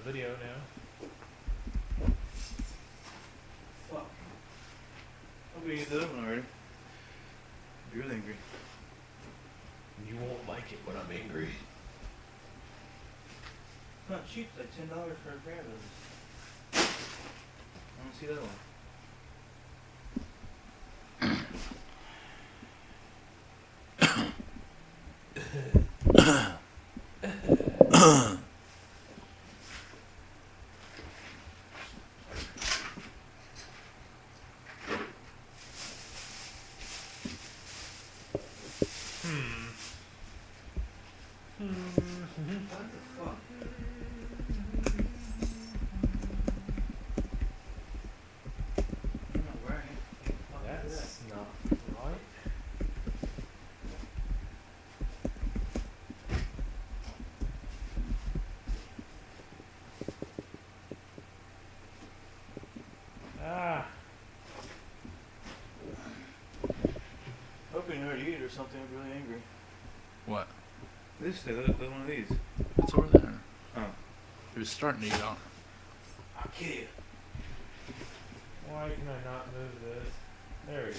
video now. Fuck. I'm gonna get the other one already. You're really angry. You won't like it when I'm angry. It's not cheap, it's like $10 for a pair of those. I don't see that one. What the fuck? I'm not wearing it. That's not right. Ah. Hoping you already eat it or something, I'm really angry. What? This thing, look one of these. It's over there. Oh. He was starting to eat on. I'll kill you. Why can I not move this? There we go.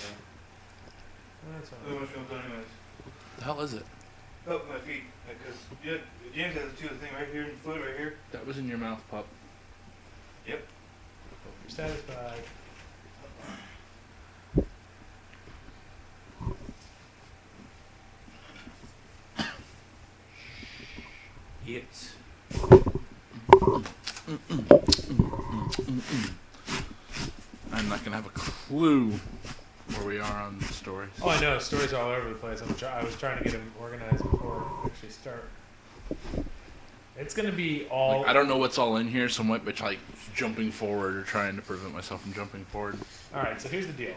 That's Look fine. how much I'm done anyways. The hell is it? Help my feet. Because James has the thing right here in the foot, right here. That was in your mouth, pup. Yep. You're satisfied. It. I'm not gonna have a clue where we are on the stories. Oh, I know. Stories are all over the place. I was trying to get them organized before we actually start. It's going to be all... Like, I don't know what's all in here, so I might be like jumping forward or trying to prevent myself from jumping forward. All right, so here's the deal.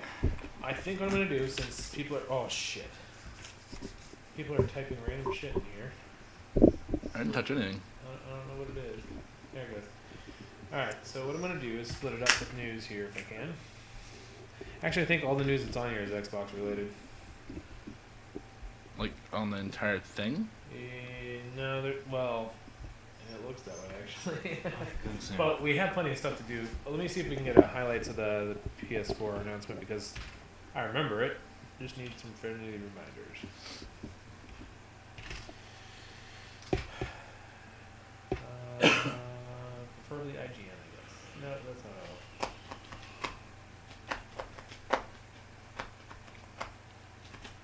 I think what I'm going to do, since people are... Oh, shit. People are typing random shit in here. I didn't touch anything. I don't know what it is. There it goes. Alright, so what I'm going to do is split it up with news here if I can. Actually, I think all the news that's on here is Xbox related. Like on the entire thing. No, well, it looks that way actually. Couldn't see But we have plenty of stuff to do. Let me see if we can get a highlights of the PS4 announcement because I remember it. Just need some friendly reminders. Preferably IGN, I guess. No, that's not all.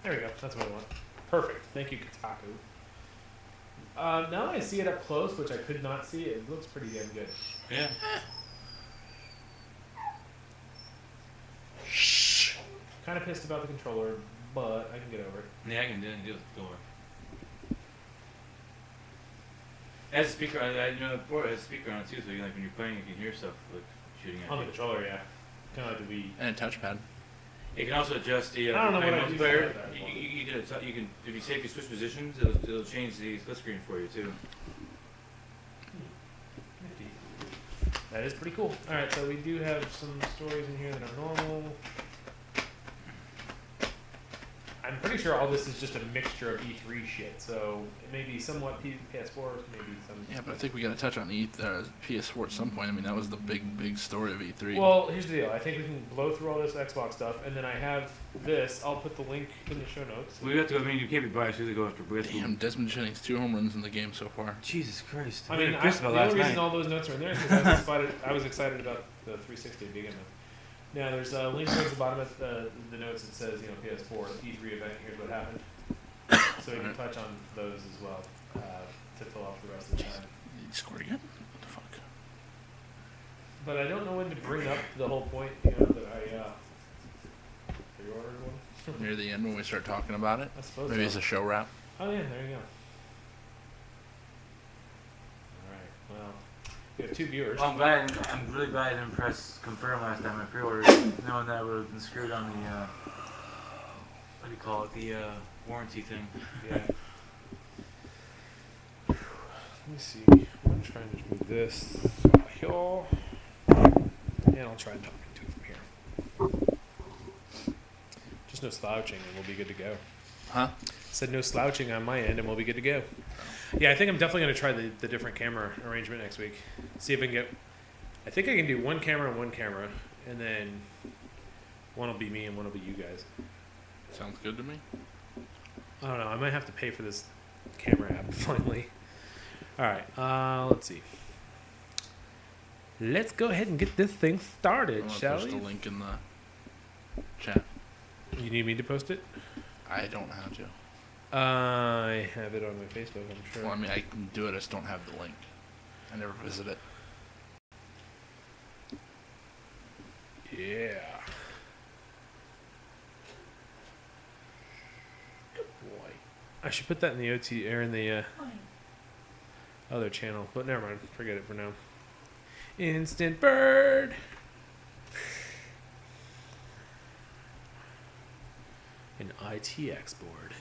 There we go. That's what I want. Perfect. Thank you, Kotaku. Now that I see it up close, which I could not see, it looks pretty damn good. Yeah. Kind of pissed about the controller, but I can get over it. Yeah, I can do it. Don't worry. It has a speaker. The port has a speaker on it too, so you, like when you're playing, you can hear stuff like shooting at On the you. controller, yeah. Kind of like the Wii. And a touchpad. You can also adjust the I don't know what I do multiplayer. for that. You can if you save your switch positions, it'll change the split screen for you too. Nifty. That is pretty cool. Alright, so we do have some stories in here that are normal. I'm pretty sure all this is just a mixture of E3 shit, so it may be somewhat PS4, maybe some... Yeah, but I think we gotta touch on PS4 at some point. I mean, that was the big story of E3. Well, here's the deal. I think we can blow through all this Xbox stuff, and then I have this. I'll put the link in the show notes. We have to. I mean, you can't be biased. We have to go after Bristol. Damn, Desmond Jennings 2 home runs in the game so far. Jesus Christ! I mean, We the had Chris about only last reason night. all those notes are in there is because I was excited about the 360 to begin with. Now, there's a link towards the bottom of the notes that says, PS4, E3 event, here's what happened. So we can touch on those as well to fill off the rest of the time. He scored again? What the fuck? But I don't know when to bring up the whole point, that I pre-ordered one. Near the end when we start talking about it? I suppose Maybe so. it's a show wrap. Oh yeah, there you go. Alright, well, we have 2 viewers. Well, I'm really glad I didn't press confirm last time I pre-ordered, knowing that I would have been screwed on the what do you call it, the warranty thing. Yeah. Let me see. I'm trying to move this here. And I'll try not to do it from here. Just no slouching and we'll be good to go. Huh? Said no slouching on my end and we'll be good to go. Yeah, I think I'm definitely going to try the different camera arrangement next week. See if I can get... I think I can do one camera, and then one will be me and one will be you guys. Sounds good to me. I don't know. I might have to pay for this camera app finally. All right. Let's see. Let's go ahead and get this thing started, I'm shall post we? a link in the chat. You need me to post it? I don't have to. I have it on my Facebook, I'm sure. Well, I mean, I can do it. I just don't have the link. I never visit it. Yeah. Good boy. I should put that in the OT or in the other channel, but never mind. Forget it for now. Instant bird. An ITX board.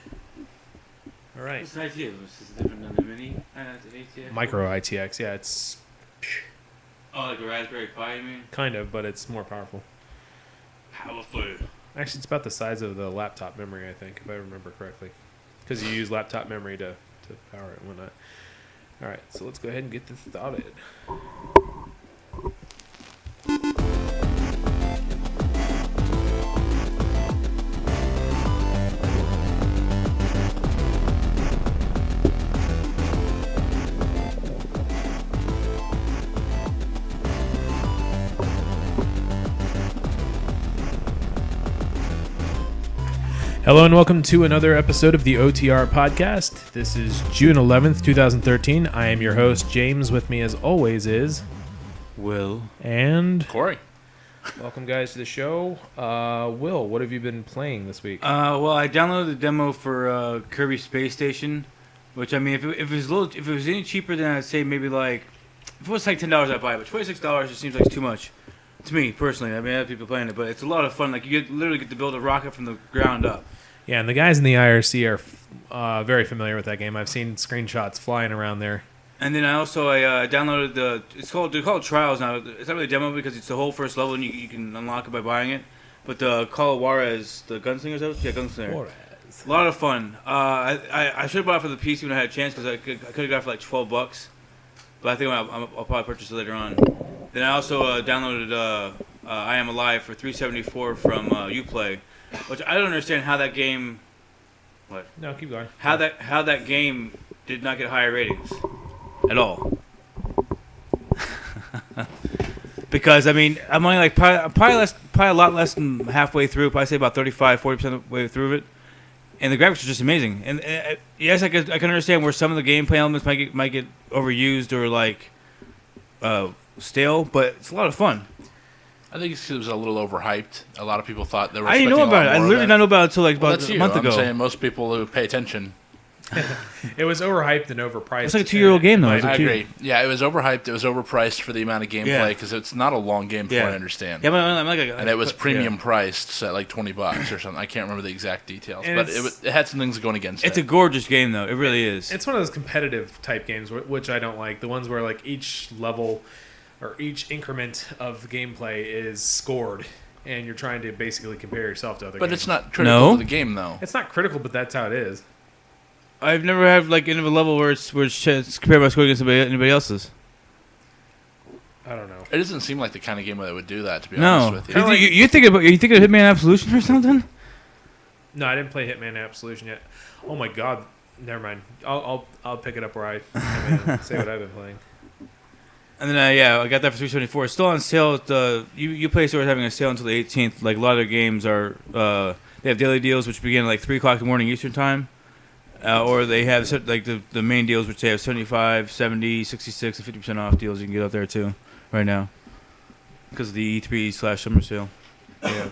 All right. What's the idea? Was this different than the mini ATX? Micro ITX. Yeah, it's Oh, like a Raspberry Pi, you mean? kind of, but it's more powerful. Powerful. Actually, it's about the size of the laptop memory, I think, if I remember correctly. Because you use laptop memory to power it and whatnot. All right, so let's go ahead and get this started. Hello and welcome to another episode of the OTR podcast. This is June 11th, 2013. I am your host, James. With me as always is Will. And Corey. welcome guys to the show. Will, what have you been playing this week? Well, I downloaded the demo for Kirby Space Station, which I mean, if it was any cheaper, then I'd say maybe like if it was like $10, I'd buy it. But $26 just seems like too much to me personally. I mean, I have people playing it, but it's a lot of fun. Like you literally get to build a rocket from the ground up. Yeah, and the guys in the IRC are very familiar with that game. I've seen screenshots flying around there. And then I downloaded they're called Trials now. It's not really a demo because it's the whole first level and you can unlock it by buying it. But the Call of Juarez, the Gunslinger, yeah, Gunslinger. Juarez. A lot of fun. I should have bought it for the PC when I had a chance because I could have got it for like $12. But I think I'll probably purchase it later on. Then I also downloaded I Am Alive for $374 from Uplay, which I don't understand how that game. What? No, keep going. How that game did not get higher ratings at all. Because I mean, I'm only like probably a lot less than halfway through. Probably say about 35-40% of the way through it, and the graphics are just amazing. And yes, I can understand where some of the gameplay elements might get overused or like stale, but it's a lot of fun. I think it was a little overhyped. A lot of people thought they were. I didn't know about it. I literally did not know about it until like about a month ago. I'm saying most people who pay attention. It was overhyped and overpriced. It's like a 2-year-old game, though. I agree. Yeah, it was overhyped. It was overpriced for the amount of gameplay because it's not a long game, from what I understand. Yeah, I'm like and it was premium priced, so at like $20 or something. I can't remember the exact details, and but it had some things going against it. It's a gorgeous game, though. It really is. It's one of those competitive type games, which I don't like. The ones where like each level or each increment of gameplay is scored, and you're trying to basically compare yourself to other games. But it's not critical to the game, though. It's not critical, but that's how it is. I've never had like any of a level where it's compared my score against anybody else's. I don't know. It doesn't seem like the kind of game that would do that, to be honest with you. You think of Hitman Absolution or something? No, I didn't play Hitman Absolution yet. Oh my god, never mind. I'll pick it up where I say what I've been playing. And then I got that for $374. It's still on sale. The Uplay Store is having a sale until the 18th. Like a lot of their games are, they have daily deals which begin at like 3:00 in the morning Eastern time. Or they have like the main deals, which they have 75, 70, 66, and 50% off deals you can get out there too, right now, because of the E3/summer sale. Yeah.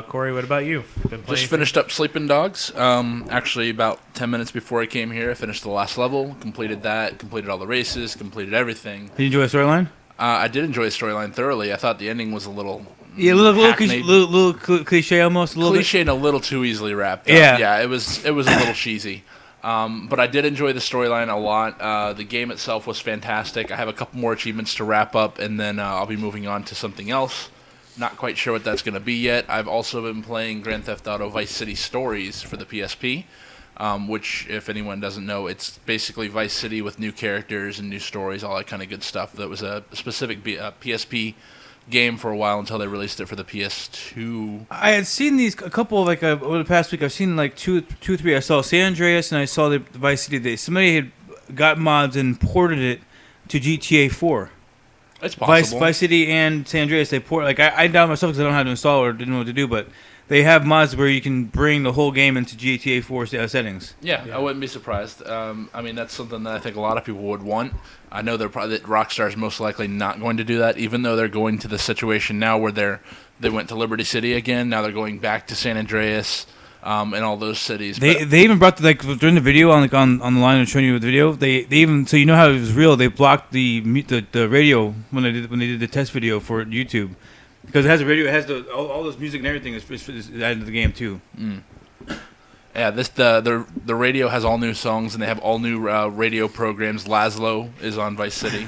Corey, what about you? Been playing? Just finished up Sleeping Dogs. Actually, about 10 minutes before I came here, I finished the last level, completed that, completed all the races, completed everything. Did you enjoy the storyline? I did enjoy the storyline thoroughly. I thought the ending was a little. Yeah, a little cliche almost. Cliche and a little too easily wrapped up. Yeah, it was a little cheesy. But I did enjoy the storyline a lot. The game itself was fantastic. I have a couple more achievements to wrap up, and then I'll be moving on to something else. Not quite sure what that's going to be yet. I've also been playing Grand Theft Auto Vice City Stories for the PSP. which, if anyone doesn't know, it's basically Vice City with new characters and new stories, all that kind of good stuff. That was a specific PSP game for a while until they released it for the PS2. I had seen these a couple like over the past week. I've seen like two, three. I saw San Andreas and I saw the Vice City. Somebody had got mods and ported it to GTA 4. It's possible. Vice City and San Andreas, they port like I downloaded myself because I don't know how to install or didn't know what to do, but they have mods where you can bring the whole game into GTA 4 settings. Yeah, I wouldn't be surprised. I mean, that's something that I think a lot of people would want. I know that Rockstar is most likely not going to do that, even though they're going to the situation now where they went to Liberty City again. Now they're going back to San Andreas and all those cities. They even brought during the video on the line and showing you the video. They even, so you know how it was real. They blocked the radio when they did the test video for YouTube. Because it has a radio, it has all this music and everything is added to the game too. Mm. Yeah, the radio has all new songs and they have all new radio programs. Laszlo is on Vice City,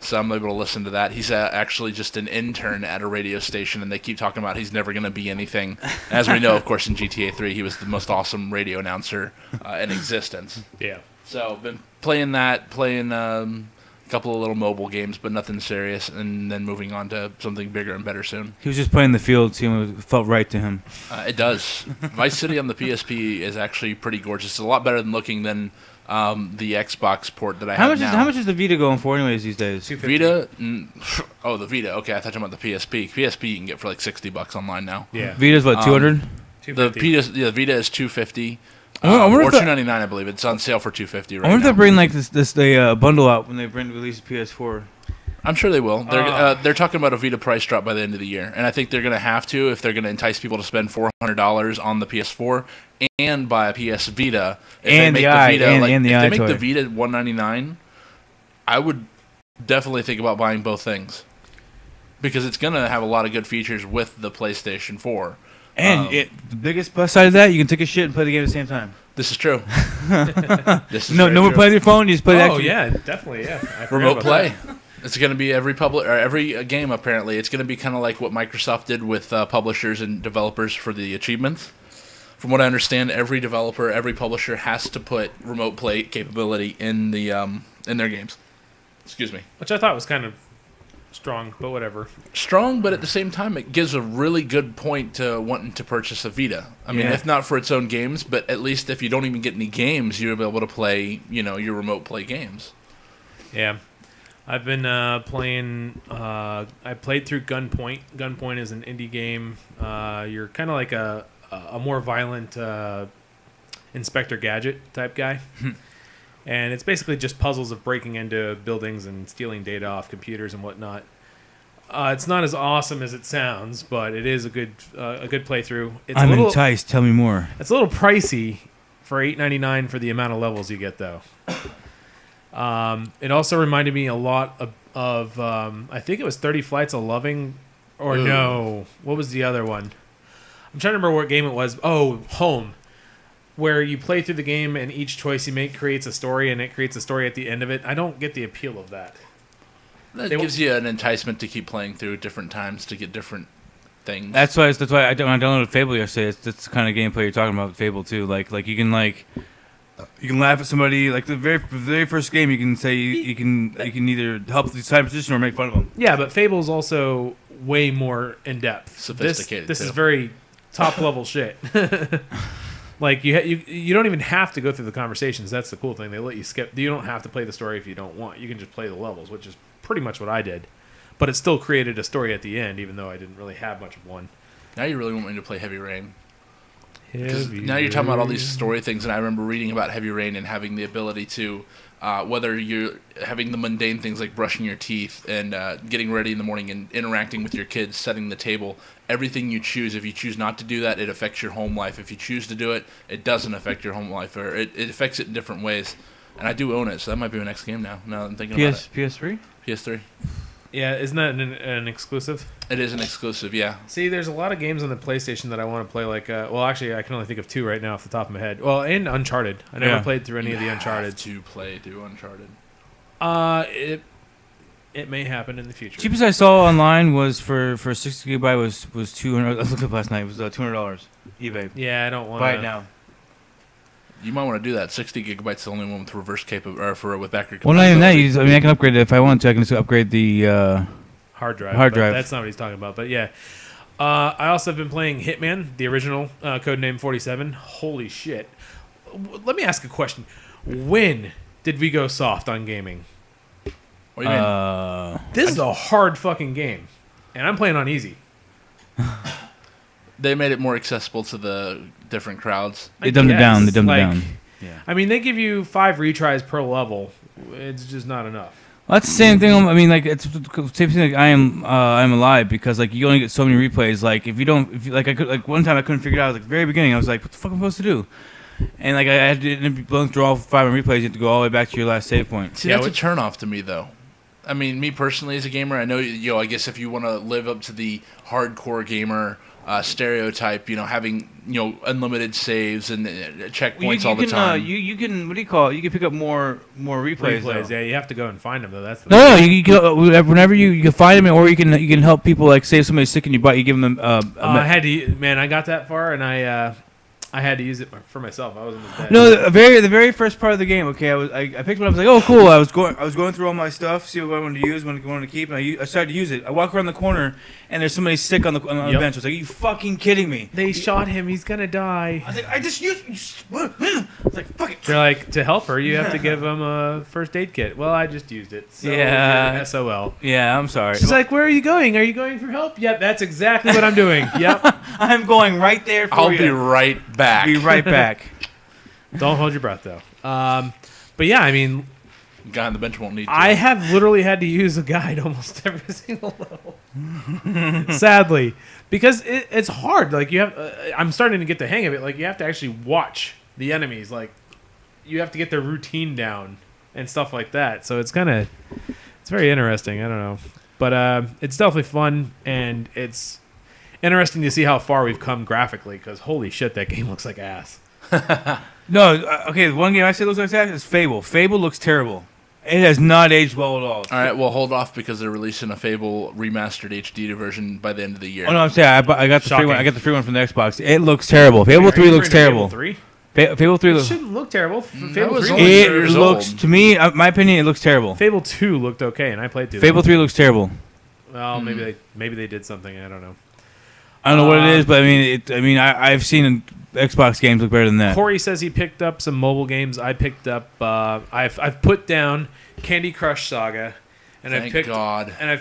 so I'm able to listen to that. He's actually just an intern at a radio station, and they keep talking about he's never going to be anything. As we know, of course, in GTA 3, he was the most awesome radio announcer in existence. Yeah. So been playing couple of little mobile games, but nothing serious, and then moving on to something bigger and better soon. He was just playing the field, seeing what felt right to him. It does. Vice City on the PSP is actually pretty gorgeous. It's a lot better than looking than the Xbox port that I have now. How much is the Vita going for anyways these days? Vita? Oh, the Vita. Okay, I thought you meant the PSP. PSP you can get for like $60 online now. Yeah. Vita's what, 200? The Vita is $250. I wonder or if $299, I believe. It's on sale for $250 right now. I wonder if they bring like this bundle out when they release the PS4. I'm sure they will. They're talking about a Vita price drop by the end of the year, and I think they're going to have to if they're going to entice people to spend $400 on the PS4 and buy a PS Vita. If and they make the Vita $199, I would definitely think about buying both things because it's going to have a lot of good features with the PlayStation 4. And the biggest plus side of that, you can take a shit and play the game at the same time. This is true. No more play on your phone. You just play. Oh yeah, definitely. Yeah. Remote play. It's going to be every game. Apparently, it's going to be kind of like what Microsoft did with publishers and developers for the achievements. From what I understand, every developer, every publisher has to put remote play capability in their games. Excuse me. Which I thought was kind of strong, but whatever. Strong, but at the same time, it gives a really good point to wanting to purchase a Vita. I mean, if not for its own games, but at least if you don't even get any games, you'll be able to play, your remote play games. Yeah. I've been playing, I played through Gunpoint. Gunpoint is an indie game. You're kind of like a more violent Inspector Gadget type guy. And it's basically just puzzles of breaking into buildings and stealing data off computers and whatnot. It's not as awesome as it sounds, but it is a good playthrough. I'm enticed. Tell me more. It's a little pricey for $8.99 for the amount of levels you get, though. It also reminded me a lot of I think it was 30 Flights of Loving, or no, what was the other one? I'm trying to remember what game it was. Oh, Home. Where you play through the game and each choice you make creates a story, and it creates a story at the end of it. I don't get the appeal of that. That gives you an enticement to keep playing through different times to get different things. That's why I downloaded Fable yesterday. That's the kind of gameplay you're talking about with Fable too. Like you can laugh at somebody. Like the very first game, you can say you can either help the side position or make fun of them. Yeah, but Fable's also way more in depth, sophisticated. This is very top level shit. Like you don't even have to go through the conversations. That's the cool thing. They let you skip. You don't have to play the story if you don't want. You can just play the levels, which is pretty much what I did. But it still created a story at the end, even though I didn't really have much of one. Now you really want me to play Heavy Rain. Now you're talking about all these story things, and I remember reading about Heavy Rain and having the ability to, whether you're having the mundane things like brushing your teeth and getting ready in the morning and interacting with your kids, setting the table, everything you choose. If you choose not to do that, it affects your home life. If you choose to do it, it doesn't affect your home life, or it affects it in different ways. And I do own it, so that might be my next game now. Now that I'm thinking about it. PS3? PS3. Yeah, isn't that an exclusive? It is an exclusive, yeah. See, there's a lot of games on the PlayStation that I want to play. Like, well, actually, I can only think of two right now off the top of my head. Well, and Uncharted. I never played through any of the Uncharted. To play through Uncharted. It may happen in the future. Cheapest I saw online was for 60 gigabyte was $200. I looked up last night. It was $200 eBay. Yeah, I don't want to buy it now. You might want to do that. 60 gigabytes is the only one with reverse with backward compatibility. Well, not even that. I can upgrade it if I want to. I can just upgrade the hard drive. Hard drive. That's not what he's talking about. But yeah, I also have been playing Hitman, the original Codename 47. Holy shit! Let me ask a question. When did we go soft on gaming? What do you mean? This is a hard fucking game, and I'm playing on easy. They made it more accessible to the different crowds. They dumbed it down. They dumbed it down. Yeah. I mean, they give you 5 retries per level. It's just not enough. Well, that's the same thing. I mean, like it's the same thing. Like I'm alive because like you only get so many replays. Like if you one time I couldn't figure it out. Like the very beginning, I was like, what the fuck am I supposed to do? And like I had to blow through all 5 replays. You have to go all the way back to your last save point. See, that's a turnoff to me, though. I mean, me personally as a gamer, I know, I guess if you want to live up to the hardcore gamer stereotype, having, unlimited saves and checkpoints all the time. You can, what do you call it? You can pick up more replays. Yeah, you have to go and find them, though. That's the no, you can, whenever you can find them, or you can help people, like, say somebody's sick in your butt, you give them I got that far, and I had to use it for myself. I wasn't as bad. No, the very first part of the game. Okay, I picked one. I was like, oh, cool. I was going through all my stuff, see what I wanted to use, what I wanted to keep, and I started to use it. I walk around the corner, and there's somebody sick on the bench. I was like, are you fucking kidding me? They shot him. He's gonna die. I was like, I just used. I was like, fuck it. They're like, to help her, you have to give him a first aid kit. Well, I just used it. So yeah. SOL. Yeah, I'm sorry. She's like, where are you going? Are you going for help? Yep, that's exactly what I'm doing. Yep. I'm going right there for you. I'll be right back. Be right back. Don't hold your breath, though. But yeah, I mean, guy on the bench won't need to. I have literally had to use a guide almost every single level. Sadly, because it's hard. Like you have, I'm starting to get the hang of it. Like you have to actually watch the enemies. Like you have to get their routine down and stuff like that. So it's very interesting. I don't know, but it's definitely fun, and it's interesting to see how far we've come graphically. Because holy shit, that game looks like ass. No, okay. One game I say looks like that is Fable. Fable looks terrible. It has not aged well at all. All right, well, hold off because they're releasing a Fable remastered HD version by the end of the year. Oh no, I'm saying I got the free one. I got the free one from the Xbox. It looks terrible. Fable 3 looks terrible. Fable 3? Fable 3 looks. It shouldn't look terrible. Fable 3. It looks to me, my opinion, it looks terrible. Fable 2 looked okay, and I played 2. Fable 3 looks terrible. Well, maybe they did something. I don't know. I don't know what it is, but I mean, I've seen Xbox games look better than that. Corey says he picked up some mobile games. I picked up. I've put down Candy Crush Saga, and I've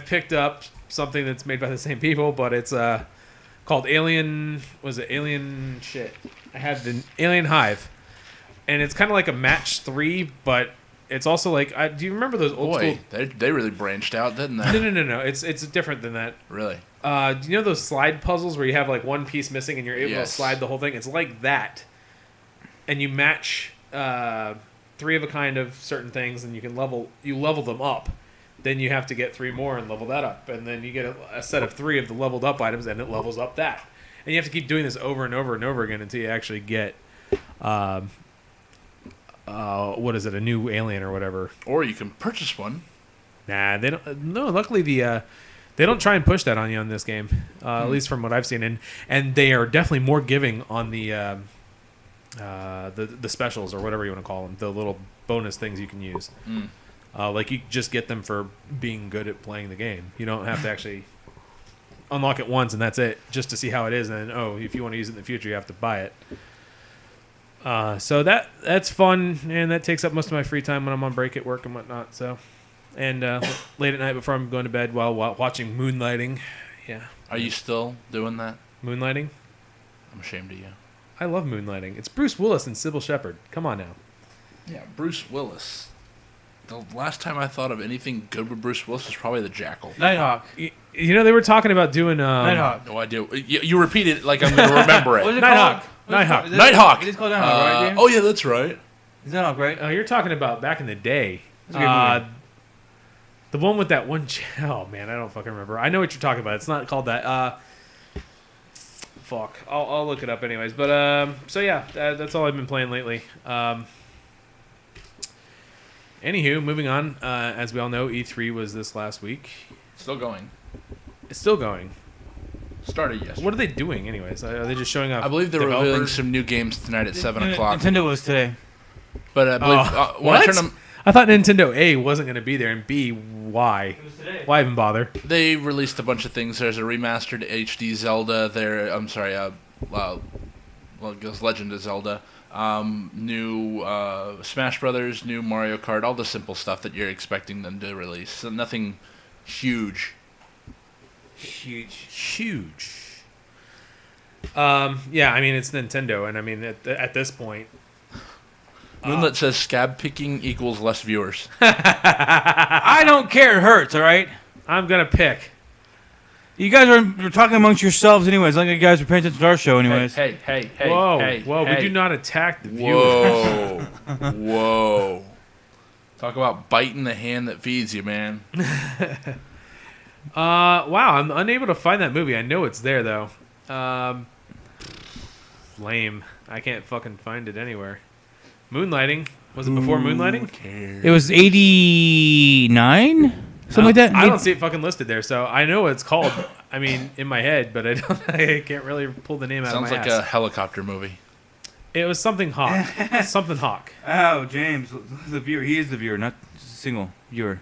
picked up something that's made by the same people, but it's called Alien. Was it Alien shit? I had the Alien Hive, and it's kind of like a Match 3, but it's also like. Do you remember those old school? They really branched out, didn't they? No. It's different than that. Really. Do you know those slide puzzles where you have like one piece missing and you're able to slide the whole thing? It's like that, and you match 3 of a kind of certain things, and you level them up. Then you have to get 3 more and level that up, and then you get a set of 3 of the leveled up items, and it levels up that. And you have to keep doing this over and over and over again until you actually get what is it, a new alien or whatever. Or you can purchase one. Nah, they don't. No, luckily they don't try and push that on you on this game, at least from what I've seen, and they are definitely more giving on the specials or whatever you want to call them, the little bonus things you can use. Like you just get them for being good at playing the game. You don't have to actually unlock it once and that's it, just to see how it is. And then if you want to use it in the future, you have to buy it. So that's fun, and that takes up most of my free time when I'm on break at work and whatnot. So. And late at night before I'm going to bed while watching Moonlighting. Yeah. Are you still doing that? Moonlighting? I'm ashamed of you. I love Moonlighting. It's Bruce Willis and Sybil Shepherd. Come on now. Yeah, Bruce Willis. The last time I thought of anything good with Bruce Willis was probably The Jackal. Nighthawk. You know, they were talking about doing... Nighthawk. No idea. You repeat it like I'm going to remember it. Nighthawk. Nighthawk. It is called Nighthawk, right, James? Oh, yeah, that's right. Is Nighthawk, right? Oh, you're talking about back in the day. That's a great movie. The one with that one... Oh, man, I don't fucking remember. I know what you're talking about. It's not called that. Fuck. I'll look it up anyways. But, so yeah, that's all I've been playing lately. Anywho, moving on. As we all know, E3 was this last week. Still going. It's still going. Started yesterday. What are they doing, anyways? Are they just showing off? I believe they're developers? revealing some new games tonight at 7 o'clock. Nintendo was today. But I believe when I what? turn them, I thought Nintendo A wasn't going to be there, and B, why? It was today. Why even bother? they released a bunch of things. There's a remastered HD Zelda. I guess Legend of Zelda. New Smash Brothers, new Mario Kart, all the simple stuff that you're expecting them to release. So nothing huge. Huge. Yeah, I mean, it's Nintendo, and I mean, at this point... Moonlit says scab picking equals less viewers. I don't care. It hurts, all right? I'm going to pick. You guys are talking amongst yourselves anyways. Like you guys are paying attention to our show anyways. Hey. Whoa, hey, whoa, hey. we do not attack the viewers. Whoa. Talk about biting the hand that feeds you, man. Wow, I'm unable to find that movie. I know it's there, though. Lame. I can't fucking find it anywhere. Moonlighting. Was it before Moonlighting? It was 89? Something like that? I don't see it fucking listed there, so I know what it's called. I mean, in my head, but I can't really pull the name out Sounds of my like ass. a helicopter movie. It was something Hawk. Something Hawk. Oh, James, the viewer. He is the viewer, not single viewer.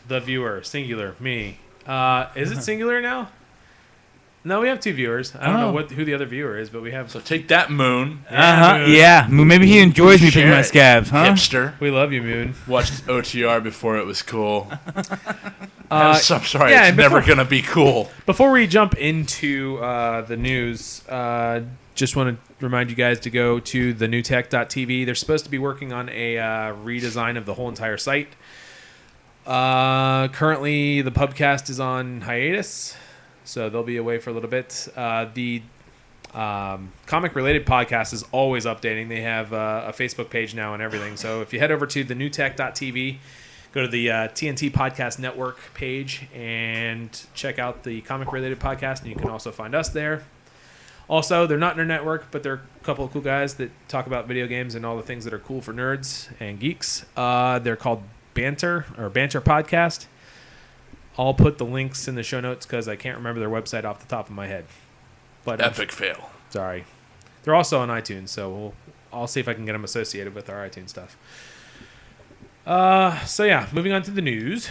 The viewer, singular, me. Is it singular now? No, we have 2 viewers. I don't know who the other viewer is, but we have. So take that, Moon. Uh-huh. Yeah. Maybe he enjoys me picking my scabs, huh? Hipster. We love you, Moon. Watched OTR before it was cool. Uh, I'm sorry, yeah, it's never going to be cool. Before we jump into the news, just want to remind you guys to go to thenewtech.tv. They're supposed to be working on a redesign of the whole entire site. Currently, the pubcast is on hiatus, so they'll be away for a little bit. The comic-related podcast is always updating. They have a Facebook page now and everything. So if you head over to thenewtech.tv, go to the TNT Podcast Network page and check out the comic-related podcast, and you can also find us there. Also, they're not in our network, but they're a couple of cool guys that talk about video games and all the things that are cool for nerds and geeks. They're called Banter Podcast. I'll put the links in the show notes because I can't remember their website off the top of my head. But Epic fail. Sorry. They're also on iTunes, so I'll see if I can get them associated with our iTunes stuff. So yeah, moving on to the news.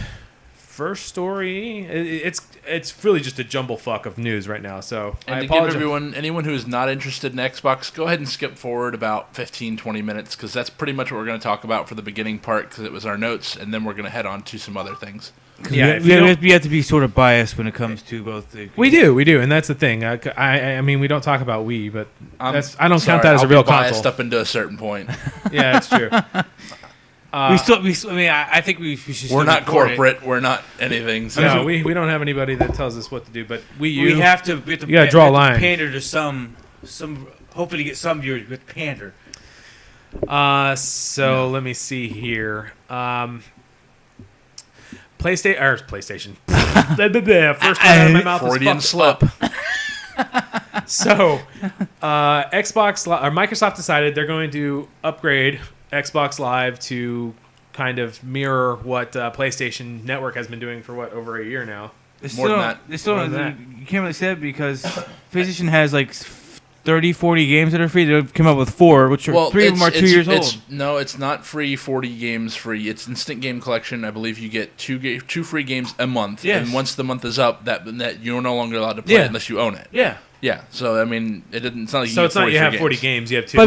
First story. It's really just a jumble fuck of news right now. So And I to apologize. give anyone who is not interested in Xbox, go ahead and skip forward about 15, 20 minutes because that's pretty much what we're going to talk about for the beginning part because it was our notes, and then we're going to head on to some other things. Yeah, we have to be sort of biased when it comes to both. We do, and that's the thing. I mean, we don't talk about Wii, but I don't Sorry, count that as I'll a real be biased console. up into a certain point. Yeah, it's true. I think we should. We're not record it. corporate. We're not anything. So No, we don't have anybody that tells us what to do, but We have to. You gotta draw a line. Pander to some. Hoping to get some viewers with pander. Let me see here. PlayStation. First one out of my mouth Freudian is slip. So, Microsoft decided they're going to upgrade Xbox Live to kind of mirror what PlayStation Network has been doing for over a year now. More than that. More than that. You can't really say that because PlayStation has like 30, 40 games that are free. They've come up with 4, which are 3 of them are 2 years old. No, it's not free. 40 games free. It's Instant Game Collection. I believe you get 2 free games a month. Yes. And once the month is up, that you're no longer allowed to play it unless you own it. Yeah. Yeah. So I mean, it's not like So it's not you have 40 games. games. You have 2. But I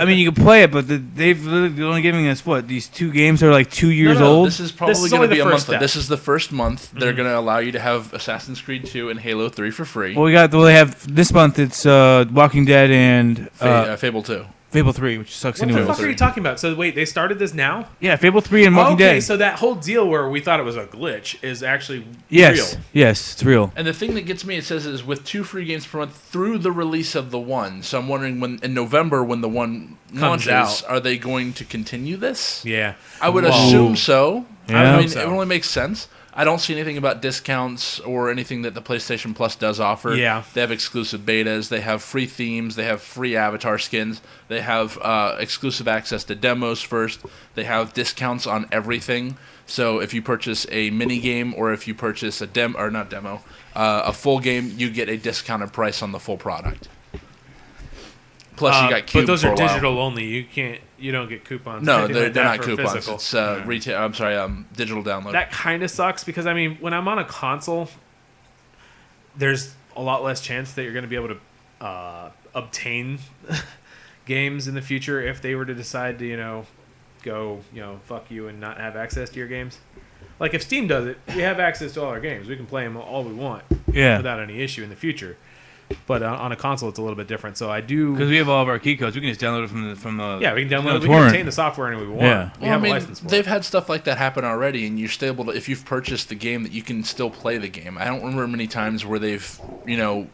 mean, you can play it, but they've literally only giving us these 2 games that are like 2 years old. This is probably This is going only to be the a first month. step. This is the first month. They're going to allow you to have Assassin's Creed 2 and Halo 3 for free. Well, they have this month. It's Walking Dead and Fable 2. Fable 3, which sucks What anyway. the fuck are you talking about? So wait, they started this now? Yeah, Fable 3 and Walking Okay, Dead. so that whole deal where we thought it was a glitch is actually Yes, real. yes, it's real. And the thing that gets me, it says, is with 2 free games per month through the release of the one. So I'm wondering when in November when the one launches, out. are they going to continue this? Yeah. I would Whoa. assume so. I mean, so. it only makes sense. I don't see anything about discounts or anything that the PlayStation Plus does offer. Yeah. They have exclusive betas. They have free themes. They have free avatar skins. They have exclusive access to demos first. They have discounts on everything. So if you purchase a mini game or if you purchase a full game, you get a discounted price on the full product. Plus, you got Cube. But those for are a while. digital only. You don't get coupons. No, anything they're like that not for coupons. physical. It's retail. I'm sorry, digital download. That kind of sucks because I mean, when I'm on a console, there's a lot less chance that you're going to be able to obtain games in the future if they were to decide to, go, fuck you and not have access to your games. Like if Steam does it, we have access to all our games. We can play them all we want without any issue in the future. But on a console, it's a little bit different. So I do because we have all of our key codes. We can just download it from the we can download. the We can torrent. obtain the software any way we want. Yeah. We have a license for they've it. had stuff like that happen already, and you're still able to, if you've purchased the game, that you can still play the game. I don't remember many times where they've,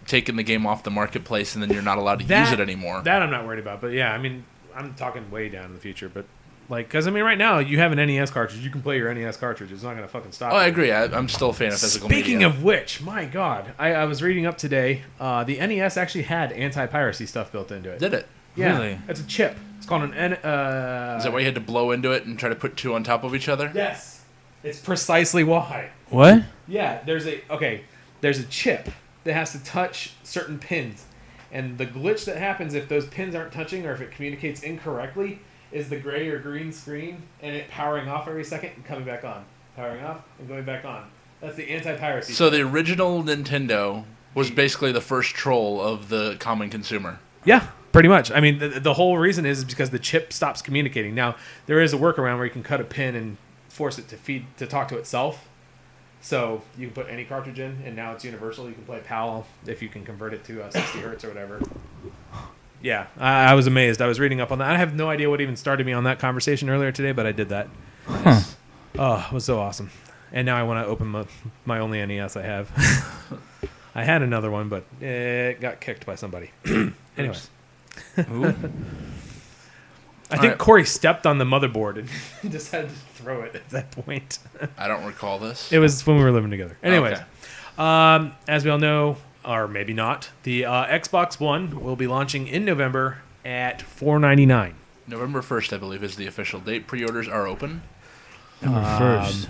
taken the game off the marketplace and then you're not allowed to use it anymore. That I'm not worried about. But yeah, I mean, I'm talking way down in the future. But because I mean, right now you have an NES cartridge, you can play your NES cartridge. It's not going to fucking stop. Oh, I you. agree. I'm still a fan of physical media. Speaking of which, my God, I was reading up today. The NES actually had anti-piracy stuff built into it. Did it? Yeah, Really? it's a chip. It's called an N. Is that why you had to blow into it and try to put two on top of each other? Yes, it's precisely why. What? Yeah, there's a chip that has to touch certain pins, and the glitch that happens if those pins aren't touching or if it communicates incorrectly is the gray or green screen and it powering off every second and coming back on, powering off and going back on. That's the anti-piracy. So the original Nintendo was basically the first troll of the common consumer. Yeah, pretty much. I mean, the whole reason is because the chip stops communicating. Now, there is a workaround where you can cut a pin and force it to talk to itself. So you can put any cartridge in, and now it's universal. You can play PAL if you can convert it to 60 hertz or whatever. Yeah, I was amazed. I was reading up on that. I have no idea what even started me on that conversation earlier today, but I did that. Huh. Oh, it was so awesome. And now I want to open my only NES I have. I had another one, but it got kicked by somebody. Anyway. I think Corey stepped on the motherboard and decided to throw it at that point. I don't recall this. It was when we were living together. Anyways, Okay. as we all know, or maybe not, the Xbox One will be launching in November at $499. November 1st, I believe, is the official date. Pre-orders are open. Number first.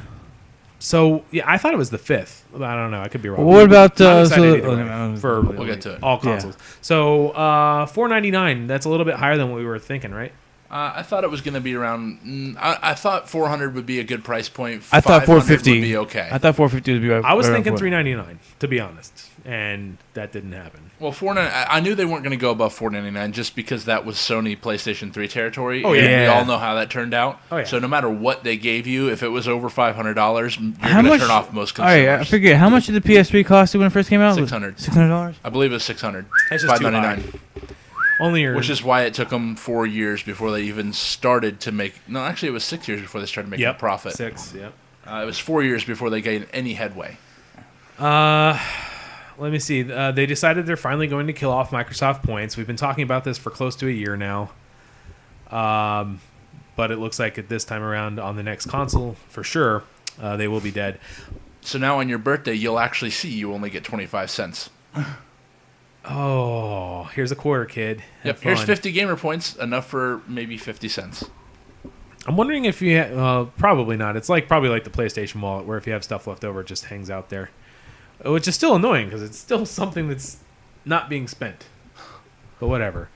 So yeah, I thought it was the 5th. I don't know. I could be wrong. What about I'm excited either way for We'll get to it. all consoles? So $499. That's a little bit higher than what we were thinking, right? I thought it was going to be around. I thought 400 would be a good price point. I thought 450 would be okay. I thought 450 would be right. I was right thinking around $399, to be honest, and that didn't happen. Well, I knew they weren't going to go above $499 just because that was Sony PlayStation 3 territory. Oh, and yeah. we all know how that turned out. Oh, yeah. So no matter what they gave you, if it was over $500, you're How going to much- turn off most All right, consumers. I forget how much did the PS3 cost when it first came out? $600. $600. I believe it was $600. That's just too $599. Only your Which is why it took them 4 years before they even started to make. No, actually, it was 6 years before they started making a profit. 6. Yep. It was 4 years before they gained any headway. Let me see. They decided they're finally going to kill off Microsoft points. We've been talking about this for close to a year now. But it looks like at this time around on the next console, for sure, they will be dead. So now on your birthday, you'll actually see you only get 25 cents. Oh, here's a quarter, kid. Have Yep. Here's fun. 50 gamer points, enough for maybe 50 cents. I'm wondering if you probably not. It's probably like the PlayStation Wallet, where if you have stuff left over, it just hangs out there, which is still annoying because it's still something that's not being spent. But whatever.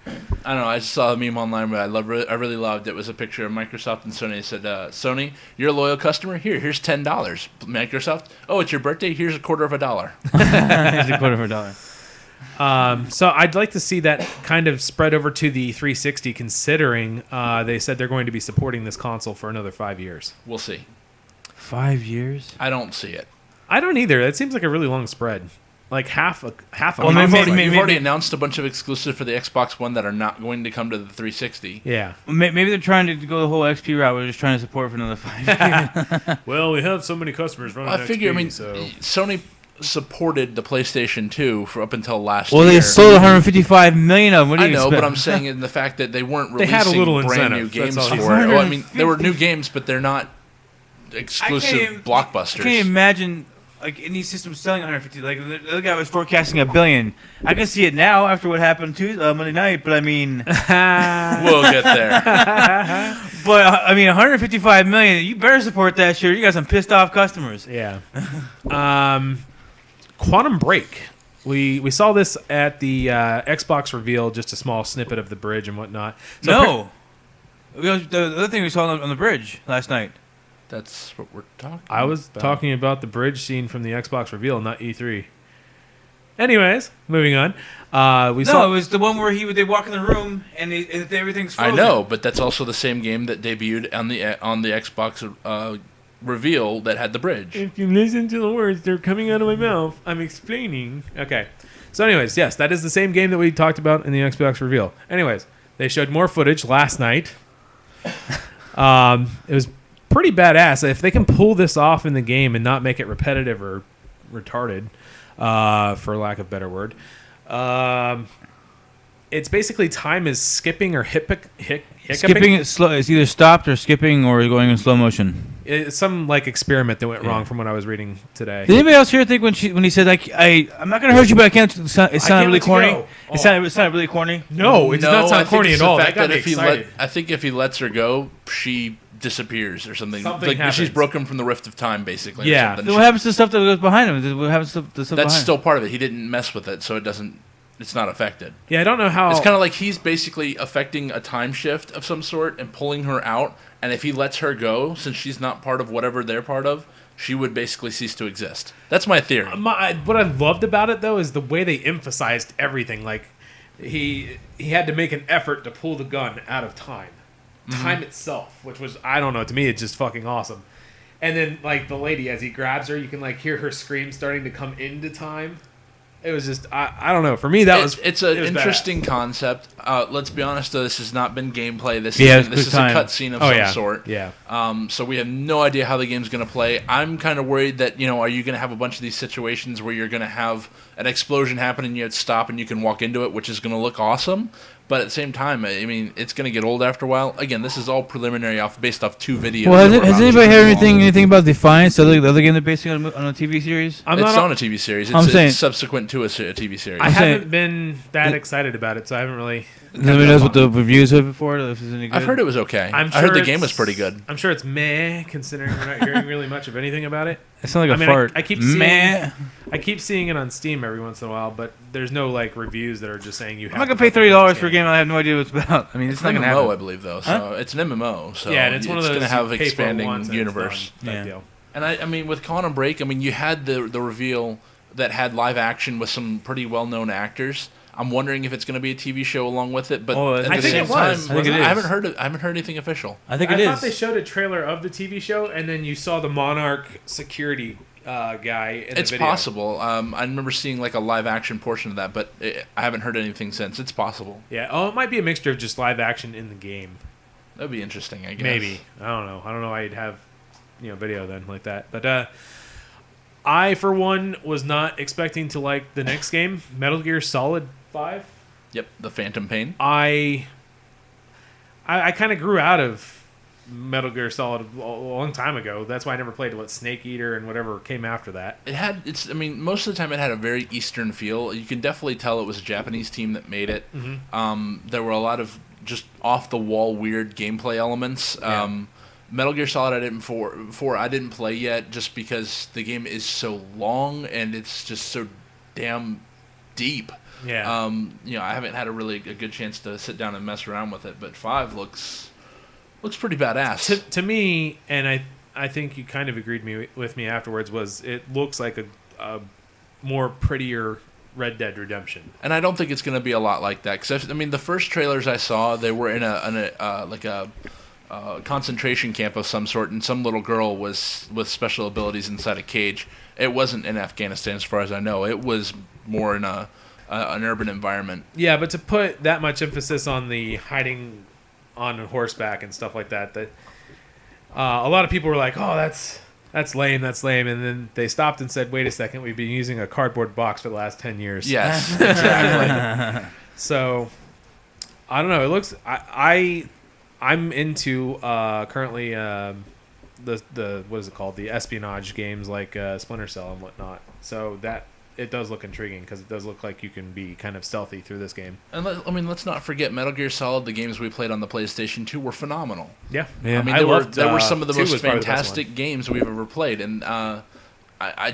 I don't know. I just saw a meme online that I really loved. It was a picture of Microsoft and Sony. It said, "Sony, you're a loyal customer. Here's $10. Microsoft, oh, it's your birthday. Here's a quarter of a dollar." Here's a quarter of a dollar. So I'd like to see that kind of spread over to the 360, considering they said they're going to be supporting this console for another 5 years. We'll see. 5 years? I don't see it. I don't either. That seems like a really long spread. Like half a Well, console. You've already announced a bunch of exclusives for the Xbox One that are not going to come to the 360. Yeah. Maybe they're trying to go the whole XP route. We're just trying to support it for another 5 years. Well, we have so many customers running I figure. XP, I mean, so. Sony supported the PlayStation 2 for up until last Well, year. they sold 155 million of them. What do I you know, expect? but I'm saying in the fact that they weren't They had a releasing little brand incentive, new games that's for all. it. Well, I mean, they were new games, but they're not exclusive blockbusters. I can't imagine like any system selling 150. Like the other guy was forecasting $1 billion. I can see it now after what happened Monday night, but I mean, we'll get there. But I mean, 155 million. You better support that shit. You got some pissed off customers. Yeah. Quantum Break. We saw this at the Xbox reveal, just a small snippet of the bridge and whatnot. So The other thing we saw on the bridge last night. That's what we're talking about. I was talking about the bridge scene from the Xbox reveal, not E3. Anyways, moving on. It was the one where they walk in the room and everything's frozen. I know, but that's also the same game that debuted on the Xbox reveal that had the bridge. If you listen to the words, they're coming out of my mouth. I'm explaining. Okay. So anyways, yes, that is the same game that we talked about in the Xbox reveal. Anyways, they showed more footage last night. It was pretty badass. If they can pull this off in the game and not make it repetitive or retarded, for lack of a better word, it's basically time is skipping or hiccuping. Skipping it slow. It's either stopped or skipping or going in slow motion. It's some like experiment that went wrong from what I was reading today. Did anybody else here think when he said like I'm not gonna hurt you, but I can't? It sounded really corny. It sounded really corny. No, it does not sound corny at all. That got me excited. I think if he lets her go, she disappears or something. Like happens. She's broken from the rift of time, basically. Yeah. Then what happens to the stuff that goes behind him? What happens to the stuff That's behind still part of it. He didn't mess with it, so it doesn't. It's not affected. Yeah, I don't know how. It's kind of like he's basically affecting a time shift of some sort and pulling her out. And if he lets her go, since she's not part of whatever they're part of, she would basically cease to exist. That's my theory. What I loved about it, though, is the way they emphasized everything. Like, he had to make an effort to pull the gun out of time. Time itself, which was, I don't know, to me, it's just fucking awesome. And then, like, the lady, as he grabs her, you can, like, hear her scream starting to come into time. It was just, I don't know. For me, it's an interesting concept. Let's be honest, though, this has not been gameplay. This is a cutscene of some sort. Yeah. So we have no idea how the game's going to play. I'm kind of worried that, are you going to have a bunch of these situations where you're going to have an explosion happen and you have to stop and you can walk into it, which is going to look awesome. But at the same time, I mean, it's going to get old after a while. Again, this is all preliminary based off 2 videos. Well, has anybody heard anything about Defiance, the other game they're basing on a TV series? It's not a TV series. It's subsequent to a TV series. I haven't been that excited about it, so I haven't really... Nobody knows what the reviews are before? If it's any good? I've heard it was okay. I heard the game was pretty good. I'm sure it's meh, considering we're not hearing really much of anything about it. It sounds like a fart. I keep seeing it on Steam every once in a while, but there's no like reviews that are just saying you have. I'm not gonna pay $30 for a game I have no idea what it's about. I mean, it's not an gonna happen. MMO, I believe, though. So it's an MMO. So yeah, and it's one of those going to have expanding universe. Deal. And I mean, with Quantum Break, I mean, you had the reveal that had live action with some pretty well-known actors. I'm wondering if it's going to be a TV show along with it, but at the same time, I haven't heard anything official. I think it is. I thought they showed a trailer of the TV show, and then you saw the Monarch security guy in the video. It's possible. I remember seeing like a live action portion of that, but I haven't heard anything since. It's possible. Yeah. Oh, it might be a mixture of just live action in the game. That'd be interesting, I guess. Maybe. I don't know. I don't know why you'd have video then like that, but. I, for one, was not expecting to like the next game, Metal Gear Solid 5. Yep, the Phantom Pain. I kind of grew out of Metal Gear Solid a long time ago. That's why I never played Snake Eater and whatever came after that. I mean, most of the time it had a very Eastern feel. You can definitely tell it was a Japanese team that made it. Mm-hmm. There were a lot of just off-the-wall weird gameplay elements. Yeah. Metal Gear Solid I didn't play yet just because the game is so long and it's just so damn deep. Yeah. I haven't had a good chance to sit down and mess around with it, but 5 looks pretty badass. To me, and I think you kind of agreed with me afterwards, was it looks like a more prettier Red Dead Redemption. And I don't think it's going to be a lot like that, because I mean the first trailers I saw, they were in a concentration camp of some sort, and some little girl was with special abilities inside a cage. It wasn't in Afghanistan, as far as I know. It was more in an urban environment. Yeah, but to put that much emphasis on the hiding on horseback and stuff like that, a lot of people were like, "Oh, that's lame, that's lame," and then they stopped and said, "Wait a second, we've been using a cardboard box for the last 10 years." Yes, exactly. So, I don't know. It looks I'm into currently the what is it called, the espionage games like Splinter Cell and whatnot. So that it does look intriguing because it does look like you can be kind of stealthy through this game. And let's not forget Metal Gear Solid. The games we played on the PlayStation 2 were phenomenal. Yeah. Yeah. I mean, they were some of the most fantastic games we've ever played, and I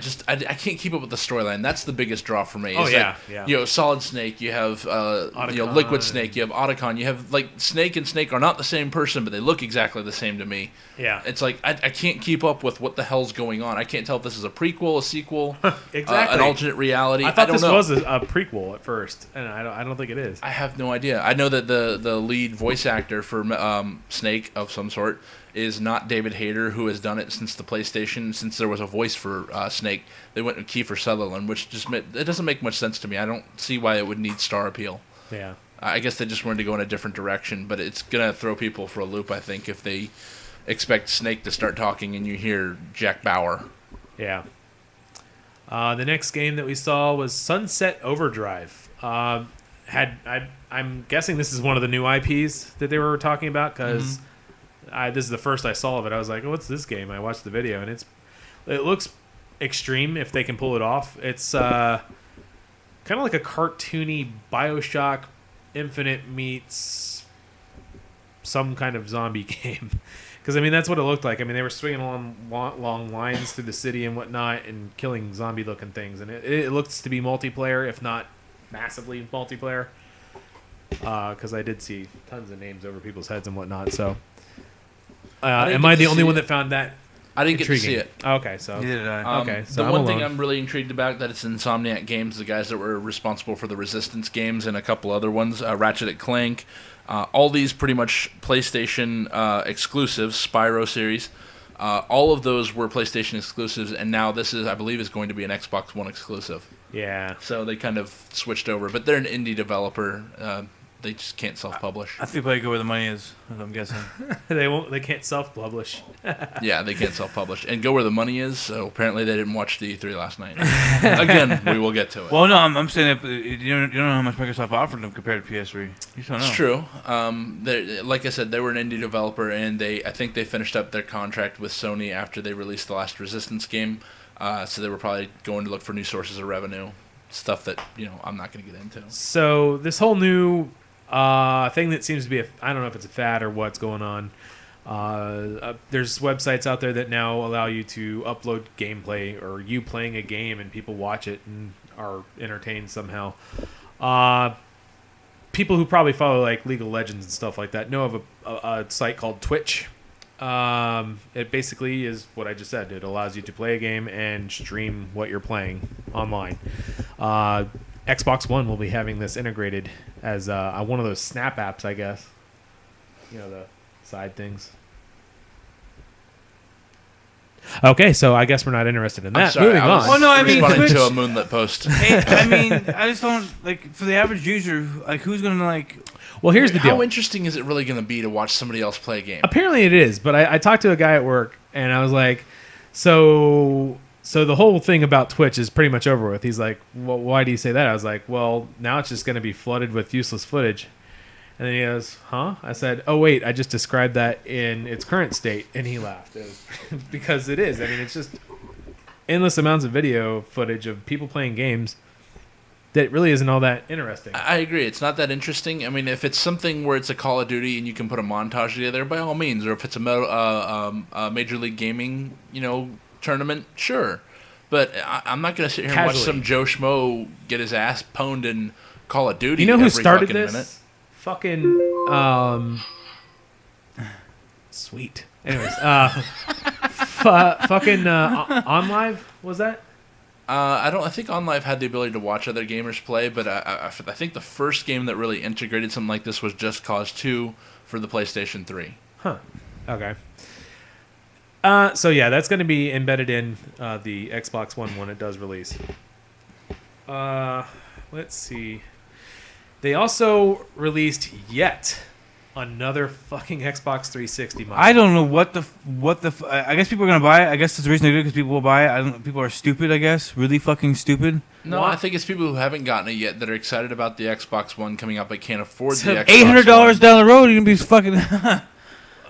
can't keep up with the storyline. That's the biggest draw for me. You know, Solid Snake. You have Liquid Snake. You have Otacon. You have like Snake and Snake are not the same person, but they look exactly the same to me. Yeah. It's like I can't keep up with what the hell's going on. I can't tell if this is a prequel, a sequel, exactly. An alternate reality. I thought this know. was a prequel at first, and I don't think it is. I have no idea. I know that the lead voice actor for Snake of some sort is not David Hayter, who has done it since the PlayStation. Since there was a voice for Snake, they went with Kiefer Sutherland, which it doesn't make much sense to me. I don't see why it would need star appeal. Yeah. I guess they just wanted to go in a different direction, but it's gonna throw people for a loop, I think, if they expect Snake to start talking and you hear Jack Bauer. Yeah. The next game that we saw was Sunset Overdrive. I'm guessing this is one of the new IPs that they were talking about because this is the first I saw of it. I was like, oh, what's this game? I watched the video, and it looks extreme if they can pull it off. It's kind of like a cartoony BioShock Infinite meets some kind of zombie game. Because, I mean, that's what it looked like. I mean, they were swinging along long lines through the city and whatnot and killing zombie-looking things. And it looks to be multiplayer, if not massively multiplayer. Because I did see tons of names over people's heads and whatnot. So, am I the only one that found that I didn't intriguing? Get to see it. Okay, so Neither did I. Okay, so the I'm one alone. thing I'm really intrigued about that it's Insomniac Games, the guys that were responsible for the Resistance games and a couple other ones, Ratchet & Clank. All these pretty much PlayStation exclusives, Spyro series. All of those were PlayStation exclusives, and now this is, I believe, is going to be an Xbox One exclusive. Yeah. So they kind of switched over, but they're an indie developer. They just can't self-publish. I think probably go where the money is. I'm guessing. They can't self-publish. Yeah, they can't self-publish and go where the money is. So apparently they didn't watch the E3 last night. Again, we will get to it. Well, no, I'm saying that you don't know how much Microsoft offered them compared to PS3. You don't know. It's true. Like I said, they were an indie developer, and I think they finished up their contract with Sony after they released the last Resistance game. So they were probably going to look for new sources of revenue, stuff that I'm not going to get into. So this whole new thing that seems to be I don't know if it's a fad or what's going on. There's websites out there that now allow you to upload gameplay or you playing a game and people watch it and are entertained somehow. People who probably follow like League of Legends and stuff like that know of a site called Twitch. It basically is what I just said. It allows you to play a game and stream what you're playing online. Xbox One will be having this integrated as one of those Snap apps, I guess. The side things. Okay, so I guess we're not interested in that. I'm sorry, Moving on. Well, no, I mean, responding Twitch, to a Moonlit post. I mean, I just don't for the average user. Like, who's gonna Well, here's the deal. How interesting is it really going to be to watch somebody else play a game? Apparently it is, but I talked to a guy at work, and I was like, so the whole thing about Twitch is pretty much over with. He's like, well, why do you say that? I was like, well, now it's just going to be flooded with useless footage. And then he goes, huh? I said, oh, wait, I just described that in its current state. And he laughed. Because it is. I mean, it's just endless amounts of video footage of people playing games that really isn't all that interesting. I agree. It's not that interesting. I mean, if it's something where it's a Call of Duty and you can put a montage together, by all means. Or if it's a Major League Gaming, tournament, sure. But I'm not going to sit here and watch some Joe Schmo get his ass pwned in Call of Duty. You know who every started fucking this? Minute. Fucking sweet. Anyways, fucking OnLive, was that? I think OnLive had the ability to watch other gamers play, but I think the first game that really integrated something like this was Just Cause 2 for the PlayStation 3. Huh. Okay. So yeah, that's going to be embedded in the Xbox One when it does release. Let's see. They also released yet another fucking Xbox 360 model. I don't know what the I guess people are gonna buy it. I guess that's the reason they do it because people will buy it. People are stupid. I guess really fucking stupid. No, I think it's people who haven't gotten it yet that are excited about the Xbox One coming out but can't afford the Xbox $800 One. down the road. You're gonna be fucking.